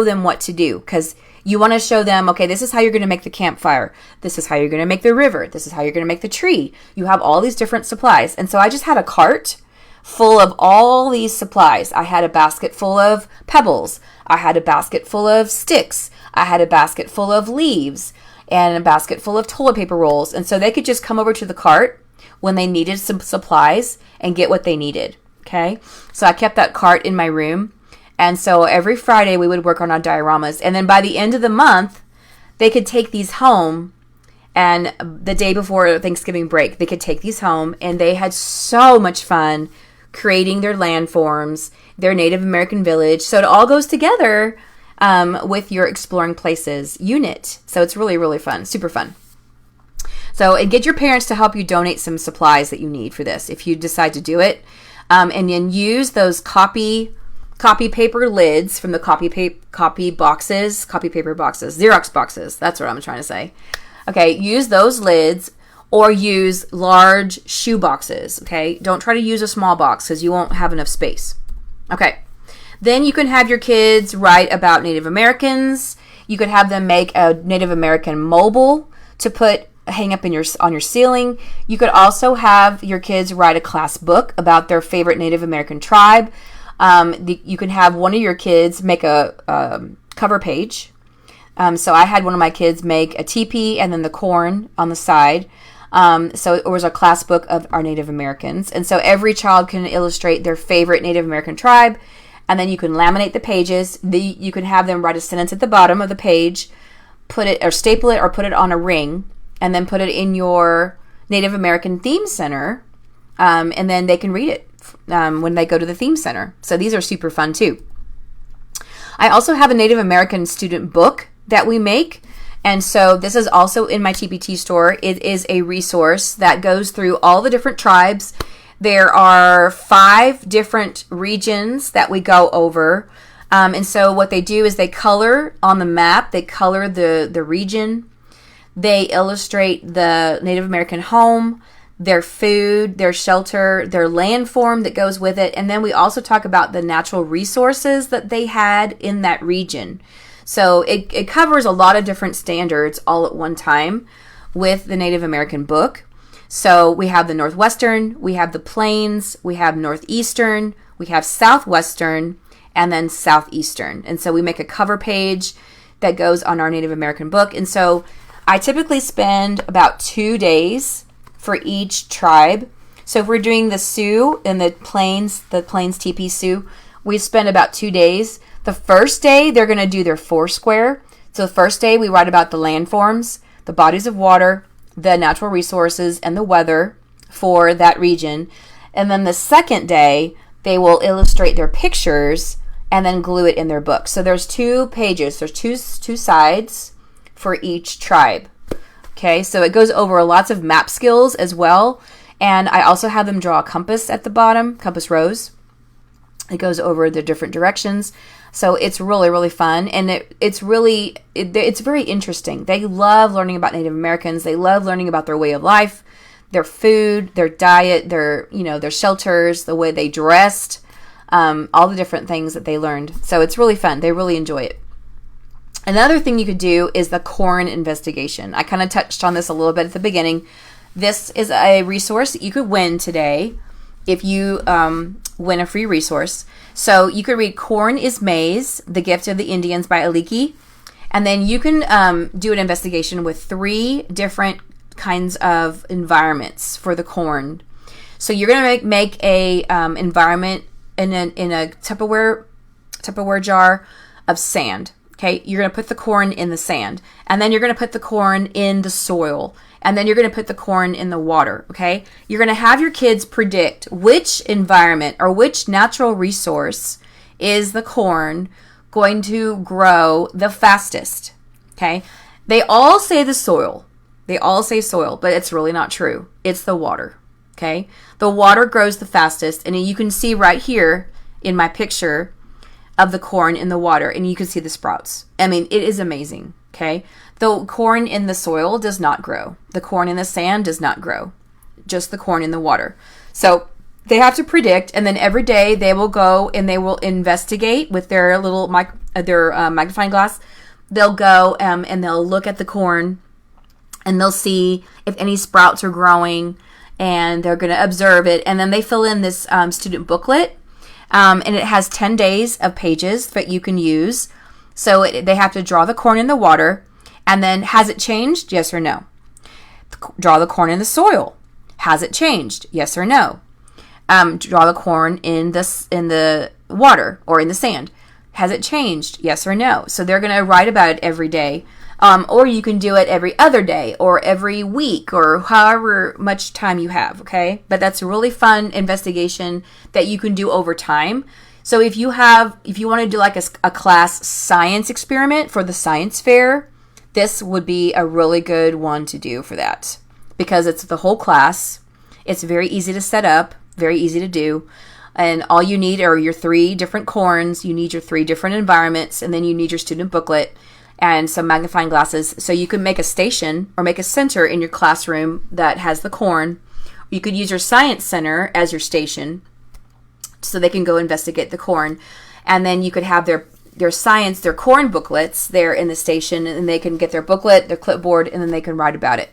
Speaker 1: them what to do, because you want to show them, okay, this is how you're going to make the campfire. This is how you're going to make the river. This is how you're going to make the tree. You have all these different supplies. And so I just had a cart full of all these supplies. I had a basket full of pebbles. I had a basket full of sticks. I had a basket full of leaves and a basket full of toilet paper rolls. And so they could just come over to the cart when they needed some supplies and get what they needed. Okay. So I kept that cart in my room. And so every Friday we would work on our dioramas. And then by the end of the month, they could take these home. And the day before Thanksgiving break, they could take these home. And they had so much fun creating their landforms, their Native American village. So it all goes together with your Exploring Places unit. So it's really, really fun. Super fun. So and get your parents to help you donate some supplies that you need for this if you decide to do it. And then use those copy paper lids from the copy paper boxes, Xerox boxes. That's what I'm trying to say. Okay, use those lids or use large shoe boxes. Okay, don't try to use a small box because you won't have enough space. Okay, then you can have your kids write about Native Americans. You could have them make a Native American mobile to hang up on your ceiling. You could also have your kids write a class book about their favorite Native American tribe. You can have one of your kids make a cover page. So I had one of my kids make a teepee and then the corn on the side. So it was a class book of our Native Americans. And so every child can illustrate their favorite Native American tribe. And then you can laminate the pages. You can have them write a sentence at the bottom of the page, put it or staple it or put it on a ring, and then put it in your Native American Theme Center. And then they can read it when they go to the theme center. So these are super fun too. I also have a Native American student book that we make. And so this is also in my TPT store. It is a resource that goes through all the different tribes. There are 5 different regions that we go over. And so what they do is they color on the map. They color the region. They illustrate the Native American home, their food, their shelter, their landform that goes with it. And then we also talk about the natural resources that they had in that region. So it covers a lot of different standards all at one time with the Native American book. So we have the Northwestern, we have the Plains, we have Northeastern, we have Southwestern, and then Southeastern. And so we make a cover page that goes on our Native American book. And so I typically spend about 2 days for each tribe. So if we're doing the Sioux and the Plains Teepee Sioux, we spend about 2 days. The first day, they're going to do their Foursquare. So the first day, we write about the landforms, the bodies of water, the natural resources, and the weather for that region. And then the second day, they will illustrate their pictures and then glue it in their book. So there's 2 pages. There's two sides for each tribe. Okay, so it goes over lots of map skills as well. And I also have them draw a compass at the bottom, compass rose. It goes over the different directions. So it's really, really fun. And it's very interesting. They love learning about Native Americans. They love learning about their way of life, their food, their diet, their shelters, the way they dressed, all the different things that they learned. So it's really fun. They really enjoy it. Another thing you could do is the corn investigation. I kind of touched on this a little bit at the beginning. This is a resource that you could win today if you win a free resource. So you could read Corn is Maize, The Gift of the Indians by Aliki. And then you can do an investigation with 3 different kinds of environments for the corn. So you're going to make a environment in a Tupperware jar of sand. Okay, you're going to put the corn in the sand, and then you're going to put the corn in the soil, and then you're going to put the corn in the water. Okay, you're going to have your kids predict which environment or which natural resource is the corn going to grow the fastest. Okay, they all say the soil. They all say soil, but it's really not true. It's the water. Okay, the water grows the fastest, and you can see right here in my picture of the corn in the water, and you can see the sprouts. I mean, it is amazing. Okay, the corn in the soil does not grow. The corn in the sand does not grow. Just the corn in the water. So they have to predict, and then every day they will go and they will investigate with their little magnifying glass. They'll go and they'll look at the corn, and they'll see if any sprouts are growing, and they're going to observe it. And then they fill in this student booklet. And it has 10 days of pages that you can use. So they have to draw the corn in the water. And then, has it changed? Yes or no. Draw the corn in the soil. Has it changed? Yes or no. Draw the corn in the water or in the sand. Has it changed? Yes or no. So they're going to write about it every day. Or you can do it every other day or every week or however much time you have, okay? But that's a really fun investigation that you can do over time. So if you want to do like a class science experiment for the science fair, this would be a really good one to do for that because it's the whole class. It's very easy to set up, very easy to do. And all you need are your 3 different corns, you need your 3 different environments, and then you need your student booklet and some magnifying glasses. So you can make a station or make a center in your classroom that has the corn. You could use your science center as your station so they can go investigate the corn. And then you could have their corn booklets there in the station, and they can get their booklet, their clipboard, and then they can write about it.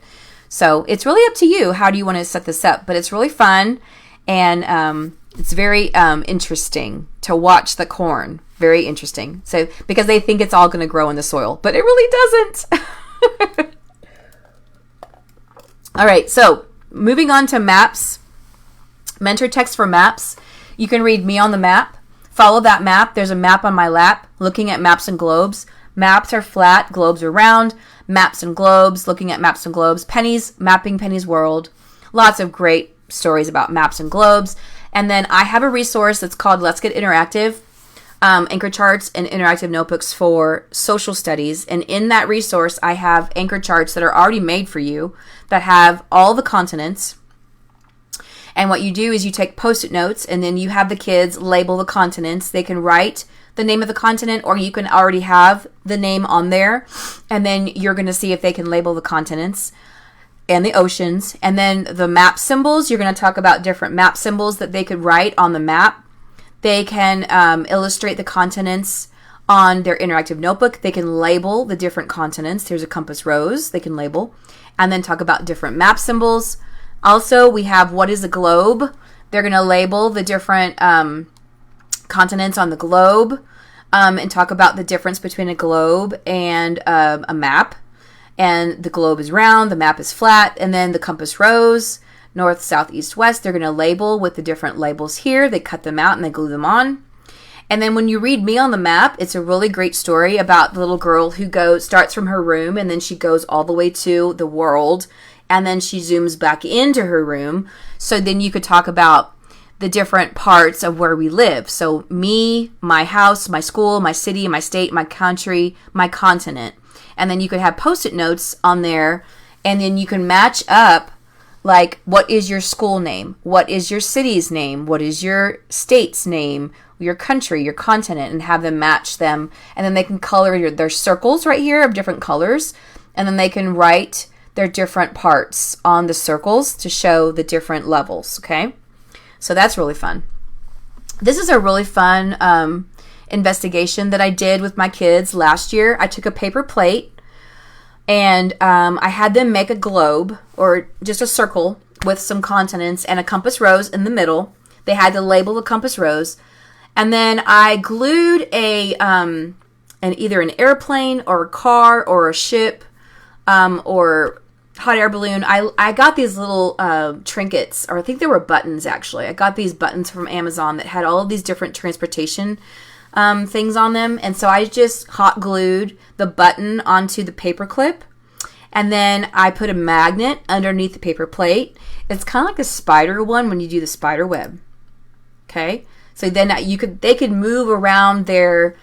Speaker 1: So it's really up to you. How do you want to set this up? But it's really fun, and it's very interesting to watch the corn. Very interesting. So because they think it's all going to grow in the soil, but it really doesn't. All right. So moving on to maps, mentor text for maps. You can read Me on the Map. Follow that map. There's a map on my lap, looking at maps and globes. Maps are flat, globes are round. Maps and globes, looking at maps and globes. Pennies, mapping Penny's world. Lots of great stories about maps and globes. And then I have a resource that's called Let's Get Interactive. Anchor charts and interactive notebooks for social studies. And in that resource, I have anchor charts that are already made for you that have all the continents. And what you do is you take Post-it notes, and then you have the kids label the continents. They can write the name of the continent, or you can already have the name on there. And then you're going to see if they can label the continents and the oceans. And then the map symbols, you're going to talk about different map symbols that they could write on the map. They can illustrate the continents on their interactive notebook. They can label the different continents. There's a compass rose they can label. And then talk about different map symbols. Also, we have what is a globe. They're going to label the different continents on the globe and talk about the difference between a globe and a map. And the globe is round, the map is flat, and then the compass rose. North, south, east, west, they're going to label with the different labels here. They cut them out and they glue them on. And then when you read Me on the Map, it's a really great story about the little girl who starts from her room, and then she goes all the way to the world, and then she zooms back into her room. So then you could talk about the different parts of where we live. So me, my house, my school, my city, my state, my country, my continent. And then you could have Post-it notes on there, and then you can match up, like, what is your school name? What is your city's name? What is your state's name? Your country, your continent, and have them match them. And then they can color their circles right here of different colors. And then they can write their different parts on the circles to show the different levels, okay? So that's really fun. This is a really fun investigation that I did with my kids last year. I took a paper plate and I had them make a globe, or just a circle with some continents and a compass rose in the middle. They had to label the compass rose. And then I glued either an airplane or a car or a ship or hot air balloon. I got these little trinkets, or I think they were buttons actually. I got these buttons from Amazon that had all of these different transportation things on them. And so I just hot glued the button onto the paper clip. And then I put a magnet underneath the paper plate. It's kind of like a spider one when you do the spider web. Okay? So then they could move around their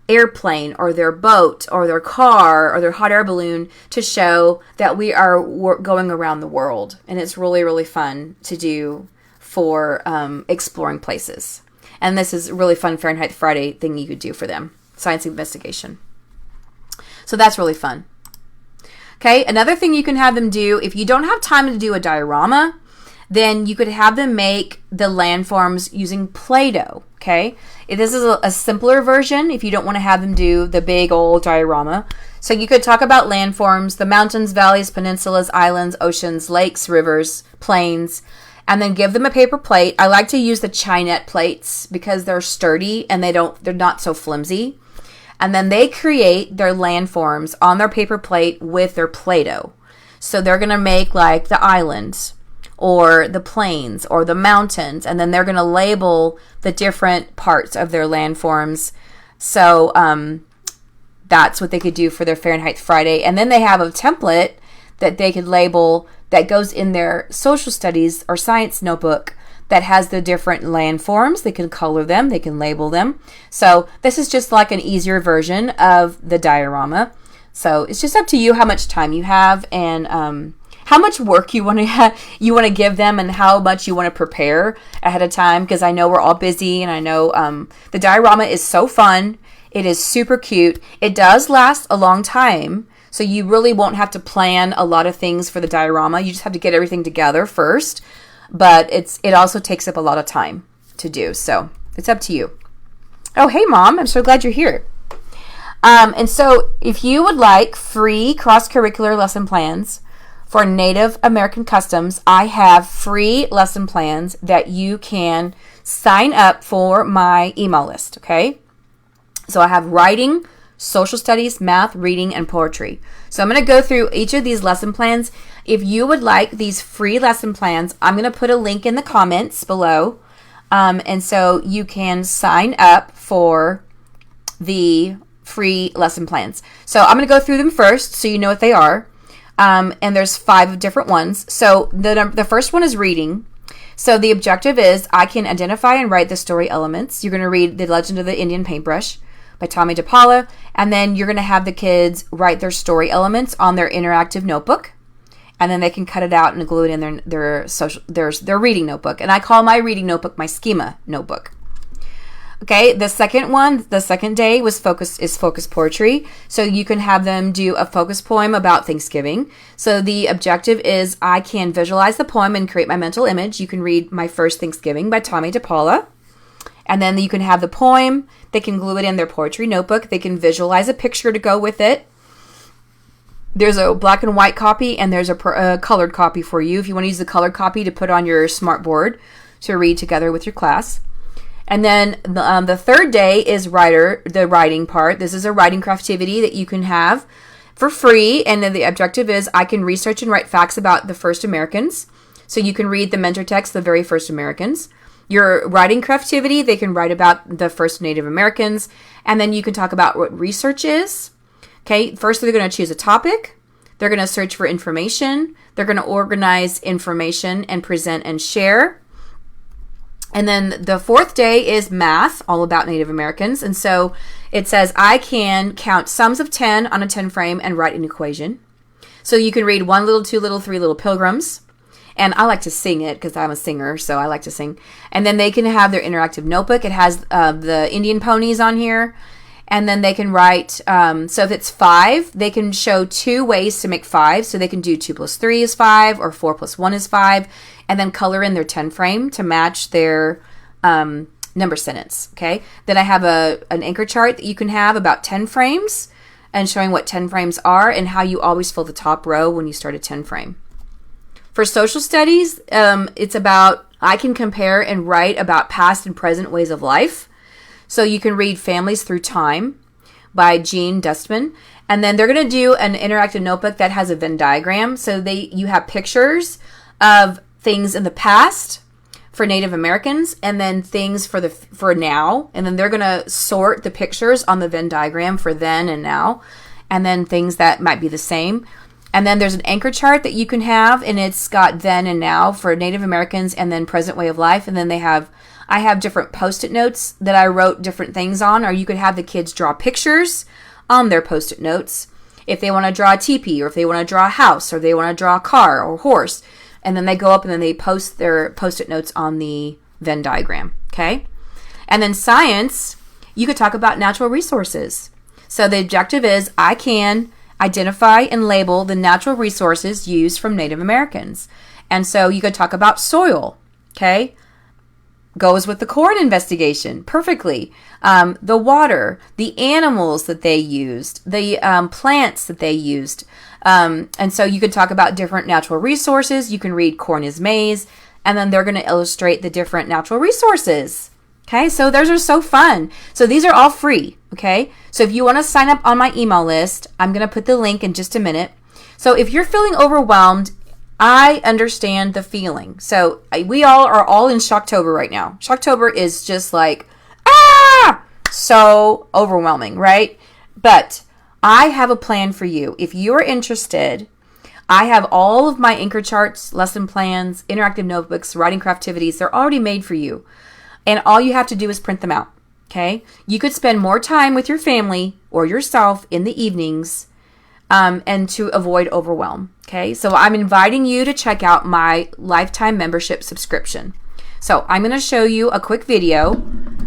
Speaker 1: airplane or their boat or their car or their hot air balloon to show that we are going around the world. And it's really, really fun to do for exploring places. And this is a really fun Fahrenheit Friday thing you could do for them. Science investigation. So that's really fun. Okay, another thing you can have them do, if you don't have time to do a diorama, then you could have them make the landforms using Play-Doh, okay? This is a simpler version if you don't want to have them do the big old diorama. So you could talk about landforms, the mountains, valleys, peninsulas, islands, oceans, lakes, rivers, plains, and then give them a paper plate. I like to use the Chinet plates because they're sturdy and they're not so flimsy. And then they create their landforms on their paper plate with their Play-Doh. So they're going to make like the islands or the plains or the mountains, and then they're going to label the different parts of their landforms. So that's what they could do for their Fahrenheit Friday. And then they have a template that they could label that goes in their social studies or science notebook that has the different landforms. They can color them, they can label them. So this is just like an easier version of the diorama. So it's just up to you how much time you have and how much work you want to give them, and how much you want to prepare ahead of time, because I know we're all busy, and I know the diorama is so fun. It is super cute. It does last a long time, so you really won't have to plan a lot of things for the diorama. You just have to get everything together first, but it also takes up a lot of time to do, so it's up to you. Oh, hey, Mom. I'm so glad you're here. And so if you would like free cross-curricular lesson plans for Native American customs, I have free lesson plans that you can sign up for my email list, okay? So I have writing, social studies, math, reading, and poetry. So I'm going to go through each of these lesson plans. If you would like these free lesson plans, I'm going to put a link in the comments below. And so you can sign up for the free lesson plans. So I'm going to go through them first so you know what they are. And there's 5 different ones. So the first one is reading. So the objective is I can identify and write the story elements. You're going to read The Legend of the Indian Paintbrush by Tomie dePaola, and then you're going to have the kids write their story elements on their interactive notebook, and then they can cut it out and glue it in their reading notebook. And I call my reading notebook my schema notebook. Okay, the second day is focus poetry. So you can have them do a focus poem about Thanksgiving. So the objective is I can visualize the poem and create my mental image. You can read My First Thanksgiving by Tomie dePaola. And then you can have the poem. They can glue it in their poetry notebook. They can visualize a picture to go with it. There's a black and white copy, and there's a colored copy for you if you want to use the colored copy to put on your smart board to read together with your class. And then the third day is the writing part. This is a writing craftivity that you can have for free. And then the objective is I can research and write facts about the first Americans. So you can read the mentor text, The Very First Americans. Your writing craftivity, they can write about the first Native Americans. And then you can talk about what research is. Okay, first they're going to choose a topic. They're going to search for information. They're going to organize information and present and share. And then the fourth day is math, all about Native Americans. And so it says, I can count sums of 10 on a 10 frame and write an equation. So you can read 1 little, 2 little, 3 little pilgrims. And I like to sing it because I'm a singer, so I like to sing. And then they can have their interactive notebook. It has the Indian ponies on here. And then they can write, so if it's 5, they can show 2 ways to make 5. So they can do 2 plus 3 is 5 or 4 plus 1 is 5. And then color in their 10 frame to match their number sentence, okay? Then I have an anchor chart that you can have about 10 frames and showing what 10 frames are and how you always fill the top row when you start a 10 frame. For social studies, it's about, I can compare and write about past and present ways of life. So you can read Families Through Time by Jean Dustman. And then they're going to do an interactive notebook that has a Venn diagram. So you have pictures of things in the past for Native Americans and then things for now. And then they're going to sort the pictures on the Venn diagram for then and now. And then things that might be the same. And then there's an anchor chart that you can have, and it's got then and now for Native Americans and then present way of life. And then I have different Post-it notes that I wrote different things on, or you could have the kids draw pictures on their Post-it notes if they want to draw a teepee, or if they want to draw a house, or they want to draw a car or a horse. And then they go up and then they post their Post-it notes on the Venn diagram, okay? And then science, you could talk about natural resources. So the objective is I can identify and label the natural resources used from Native Americans. And so you could talk about soil, okay? Goes with the corn investigation perfectly. The water, the animals that they used, the plants that they used. And so you could talk about different natural resources. You can read Corn is Maize, and then they're going to illustrate the different natural resources. Okay, so those are so fun. So these are all free, okay? So if you want to sign up on my email list, I'm going to put the link in just a minute. So if you're feeling overwhelmed, I understand the feeling. So we all are in Shocktober right now. Shocktober is just like, so overwhelming, right? But I have a plan for you. If you're interested, I have all of my anchor charts, lesson plans, interactive notebooks, writing craftivities. They're already made for you. And all you have to do is print them out, okay? You could spend more time with your family or yourself in the evenings and to avoid overwhelm, okay? So I'm inviting you to check out my lifetime membership subscription. So I'm going to show you a quick video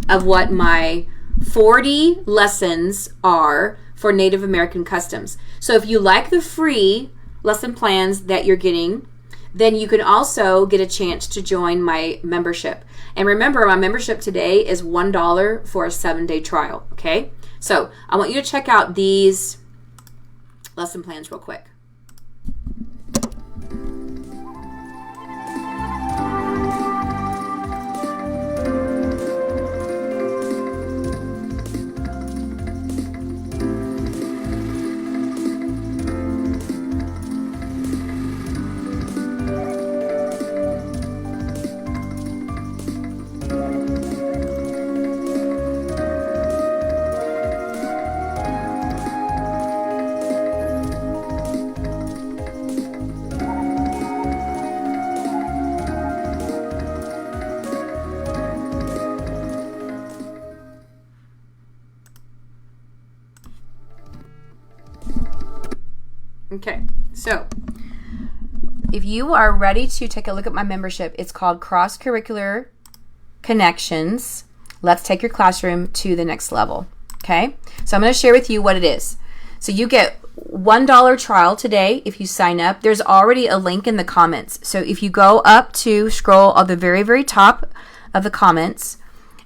Speaker 1: of what my 40 lessons are for Native American customs. So if you like the free lesson plans that you're getting, then you can also get a chance to join my membership. And remember, my membership today is $1 for a 7-day trial, okay? So I want you to check out these lesson plans real quick. Okay, so if you are ready to take a look at my membership, it's called Cross-Curricular Connections. Let's take your classroom to the next level, okay? So I'm going to share with you what it is. So you get $1 trial today if you sign up. There's already a link in the comments. So if you go up to scroll on the very, very top of the comments,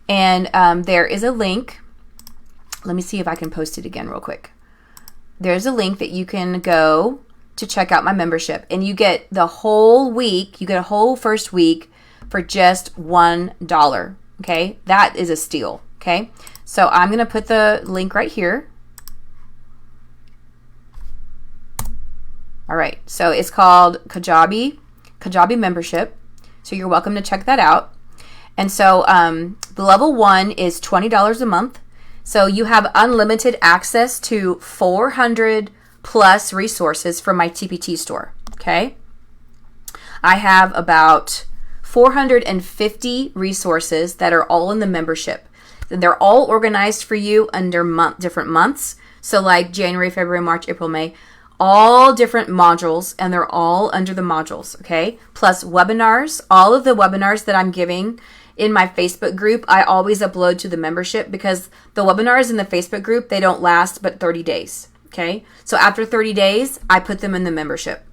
Speaker 1: and there is a link. Let me see if I can post it again real quick. There's a link that you can go to check out my membership, and you get the whole week. You get a whole first week for just $1. Okay, that is a steal. Okay, so I'm going to put the link right here. All right, so it's called Kajabi membership. So you're welcome to check that out. And so the level 1 is $20 a month. So you have unlimited access to 400 plus resources from my TPT store, okay? I have about 450 resources that are all in the membership. They're all organized for you under different months. So like January, February, March, April, May, all different modules, and they're all under the modules, okay? Plus webinars, all of the webinars that I'm giving in my Facebook group, I always upload to the membership because the webinars in the Facebook group, they don't last but 30 days, okay? So after 30 days, I put them in the membership.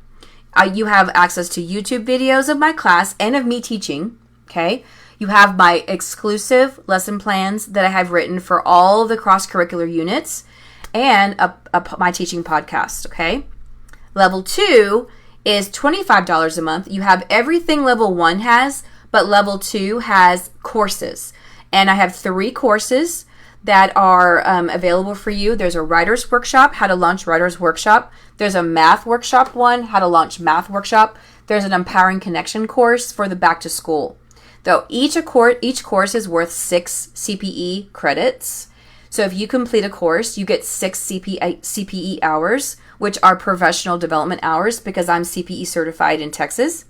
Speaker 1: You have access to YouTube videos of my class and of me teaching, okay? You have my exclusive lesson plans that I have written for all the cross-curricular units and my teaching podcast, okay? Level 2 is $25 a month. You have everything level 1 has, but level 2 has courses. And I have 3 courses that are available for you. There's a writer's workshop, how to launch writer's workshop. There's a math workshop one, how to launch math workshop. There's an empowering connection course for the back to school. Though each course is worth 6 CPE credits. So if you complete a course, you get 6 CPE hours, which are professional development hours because I'm CPE certified in Texas.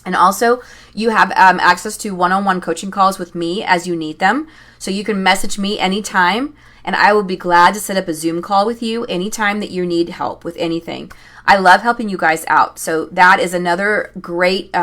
Speaker 1: And also, you have access to one-on-one coaching calls with me as you need them. So you can message me anytime, and I will be glad to set up a Zoom call with you anytime that you need help with anything. I love helping you guys out. So that is another great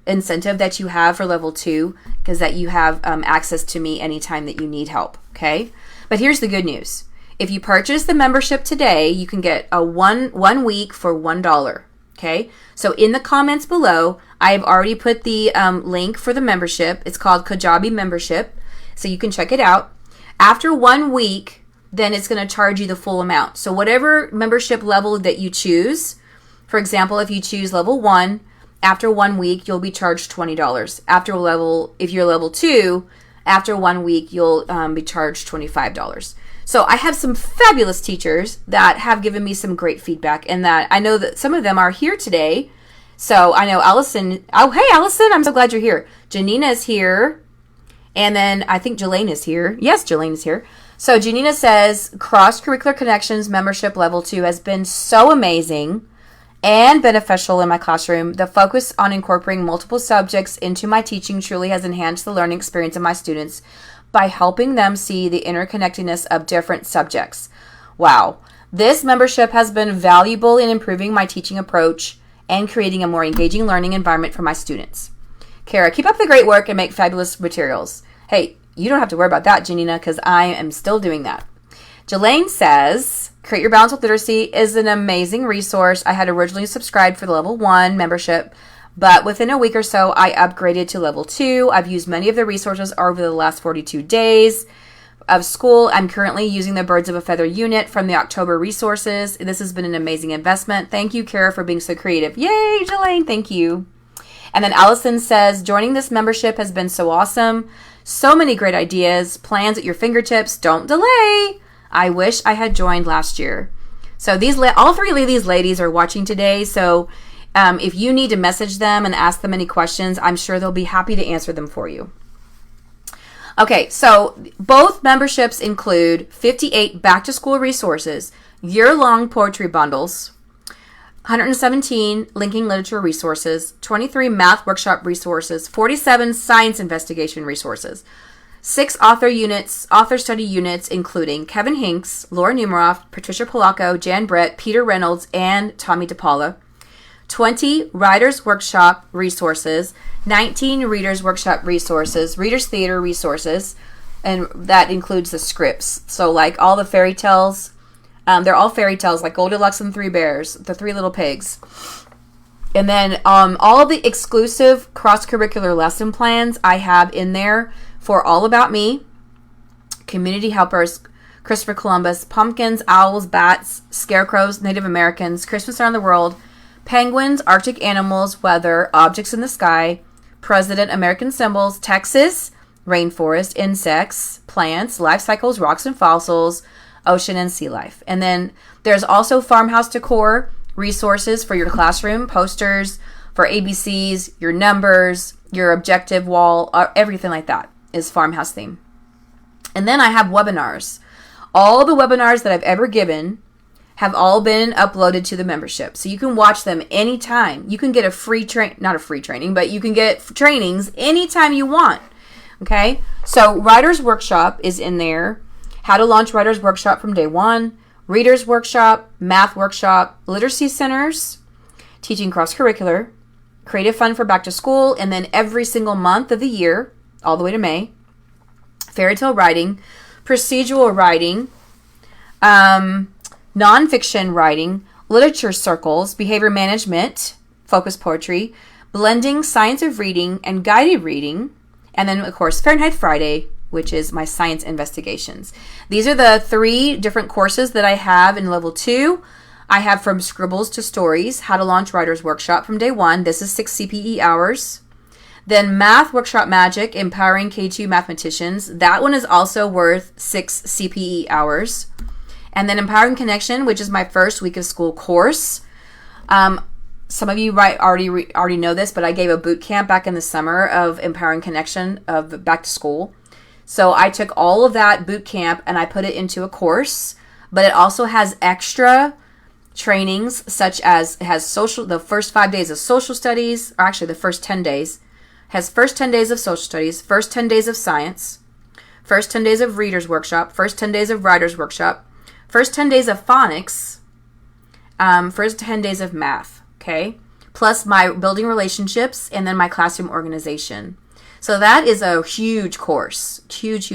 Speaker 1: incentive that you have for level 2, because that you have access to me anytime that you need help, okay? But here's the good news. If you purchase the membership today, you can get a one week for $1, okay? So in the comments below, I have already put the link for the membership. It's called Kajabi Membership, so you can check it out. After 1 week, then it's going to charge you the full amount. So whatever membership level that you choose, for example, if you choose level 1, after 1 week, you'll be charged $20. If you're level 2, after 1 week, you'll be charged $25. So I have some fabulous teachers that have given me some great feedback, and that I know that some of them are here today. So I know Allison. Oh, hey, Allison, I'm so glad you're here. Janina is here. And then I think Jelaine is here. Yes, Jelaine is here. So Janina says, Cross-Curricular Connections membership level 2 has been so amazing and beneficial in my classroom. The focus on incorporating multiple subjects into my teaching truly has enhanced the learning experience of my students by helping them see the interconnectedness of different subjects. Wow. This membership has been valuable in improving my teaching approach and creating a more engaging learning environment for my students. Kara, keep up the great work and make fabulous materials. Hey, you don't have to worry about that, Janina, because I am still doing that. Jelaine says, Create Your Balance with Literacy is an amazing resource. I had originally subscribed for the level 1 membership, but within a week or so, I upgraded to level 2. I've used many of the resources over the last 42 days of school. I'm currently using the Birds of a Feather unit from the October resources. This has been an amazing investment. Thank you, Kara, for being so creative. Yay, Jelaine, thank you. And then Allison says, joining this membership has been so awesome. So many great ideas, plans at your fingertips. Don't delay. I wish I had joined last year. So all 3 of these ladies are watching today. So if you need to message them and ask them any questions, I'm sure they'll be happy to answer them for you. Okay, so both memberships include 58 back-to-school resources, year-long poetry bundles, 117 linking literature resources, 23 math workshop resources, 47 science investigation resources, 6 author study units, including Kevin Hinks, Laura Numeroff, Patricia Polacco, Jan Brett, Peter Reynolds, and Tomie dePaola, 20 Writers Workshop resources, 19 Readers Workshop resources, Readers Theater resources, and that includes the scripts. So like all the fairy tales, they're all fairy tales, like Goldilocks and 3 Bears, the 3 Little Pigs. And then all the exclusive cross-curricular lesson plans I have in there for All About Me, Community Helpers, Christopher Columbus, Pumpkins, Owls, Bats, Scarecrows, Native Americans, Christmas Around the World, Penguins, Arctic Animals, Weather, Objects in the Sky, President, American Symbols, Texas, Rainforest, Insects, Plants, Life Cycles, Rocks and Fossils, Ocean and Sea Life. And then there's also farmhouse decor resources for your classroom, posters for ABCs, your numbers, your objective wall, everything like that is farmhouse theme. And then I have webinars. All the webinars that I've ever given have all been uploaded to the membership. So you can watch them anytime. You can get a free not a free training, but you can get trainings anytime you want. Okay? So Writer's Workshop is in there. How to launch Writer's Workshop from day one. Reader's Workshop, Math Workshop, Literacy Centers, Teaching Cross-Curricular, Creative Fun for back to school, and then every single month of the year, all the way to May, Fairy Tale Writing, Procedural Writing, Nonfiction Writing, Literature Circles, Behavior Management, Focus Poetry, Blending Science of Reading, and Guided Reading, and then, of course, Fahrenheit Friday, which is my science investigations. These are the 3 different courses that I have in level 2. I have From Scribbles to Stories, How to Launch Writer's Workshop from day one. This is 6 CPE hours. Then Math Workshop Magic, Empowering K2 Mathematicians. That one is also worth 6 CPE hours. And then Empowering Connection, which is my first week of school course. Some of you already know this, but I gave a boot camp back in the summer of Empowering Connection of back to school. So I took all of that boot camp and I put it into a course, but it also has extra trainings, such as it has the first 5 days of social studies, or actually the first 10 days, has first 10 days of social studies, first 10 days of science, first 10 days of Reader's Workshop, first 10 days of Writer's Workshop, first 10 days of phonics, first 10 days of math, okay? Plus my building relationships and then my classroom organization. So that is a huge course. Huge,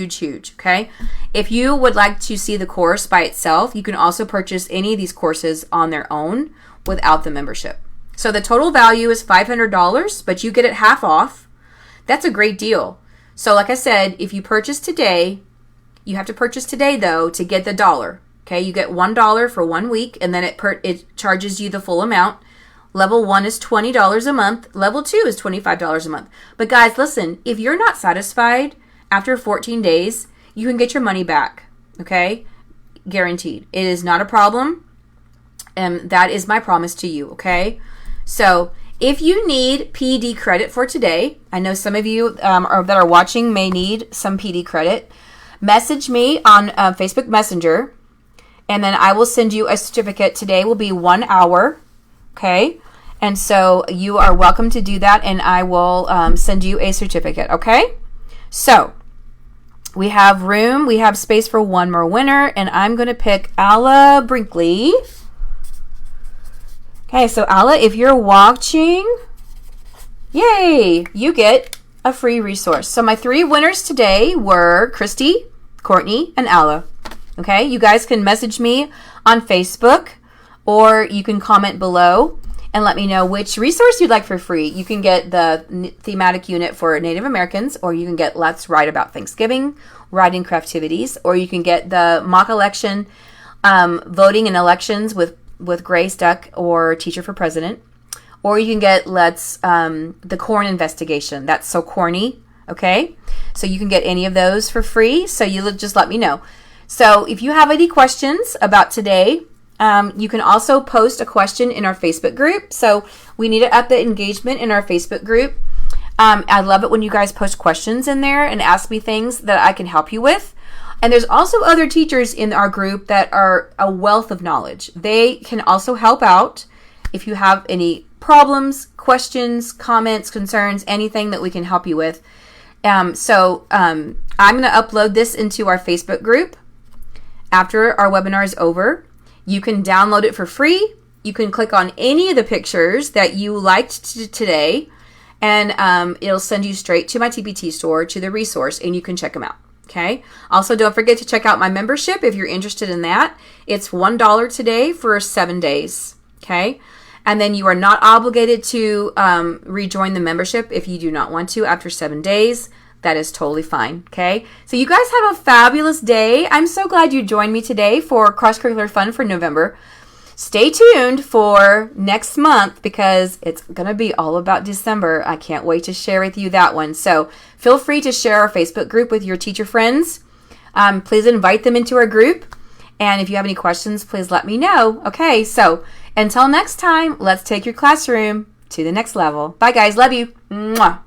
Speaker 1: okay? If you would like to see the course by itself, you can also purchase any of these courses on their own without the membership. So the total value is $500, but you get it half off. That's a great deal. So like I said, if you purchase today, you have to purchase today, though, to get the $1. Okay, you get $1 for 1 week, and then it charges you the full amount. Level 1 is $20 a month. Level 2 is $25 a month. But guys, listen, if you're not satisfied after 14 days, you can get your money back, okay? Guaranteed. It is not a problem, and that is my promise to you, okay? So if you need PD credit for today, I know some of you that are watching may need some PD credit, message me on Facebook Messenger, and then I will send you a certificate. Today will be 1 hour, okay? And so you are welcome to do that, and I will send you a certificate, okay? So we have space for one more winner, and I'm going to pick Alla Brinkley. Okay, so Alla, if you're watching, yay, you get a free resource. So my 3 winners today were Christy, Courtney, and Alla. Okay, you guys can message me on Facebook, or you can comment below and let me know which resource you'd like for free. You can get the thematic unit for Native Americans, or you can get Let's Write About Thanksgiving, Writing Craftivities, or you can get the mock election, voting in elections with Grace Duck or Teacher for President, or you can get the corn investigation. That's so corny, okay? So you can get any of those for free, so you just let me know. So if you have any questions about today, you can also post a question in our Facebook group. So we need to up the engagement in our Facebook group. I love it when you guys post questions in there and ask me things that I can help you with. And there's also other teachers in our group that are a wealth of knowledge. They can also help out if you have any problems, questions, comments, concerns, anything that we can help you with. I'm going to upload this into our Facebook group after our webinar is over. You can download it for free. You can click on any of the pictures that you liked today, and it'll send you straight to my TPT store, to the resource, and you can check them out. Okay. Also, don't forget to check out my membership if you're interested in that. It's $1 today for 7 days. Okay. And then you are not obligated to rejoin the membership if you do not want to after 7 days. That is totally fine, okay? So you guys have a fabulous day. I'm so glad you joined me today for Cross-Curricular Fun for November. Stay tuned for next month because it's going to be all about December. I can't wait to share with you that one. So feel free to share our Facebook group with your teacher friends. Please invite them into our group. And if you have any questions, please let me know. Okay, so until next time, let's take your classroom to the next level. Bye, guys. Love you. Mwah.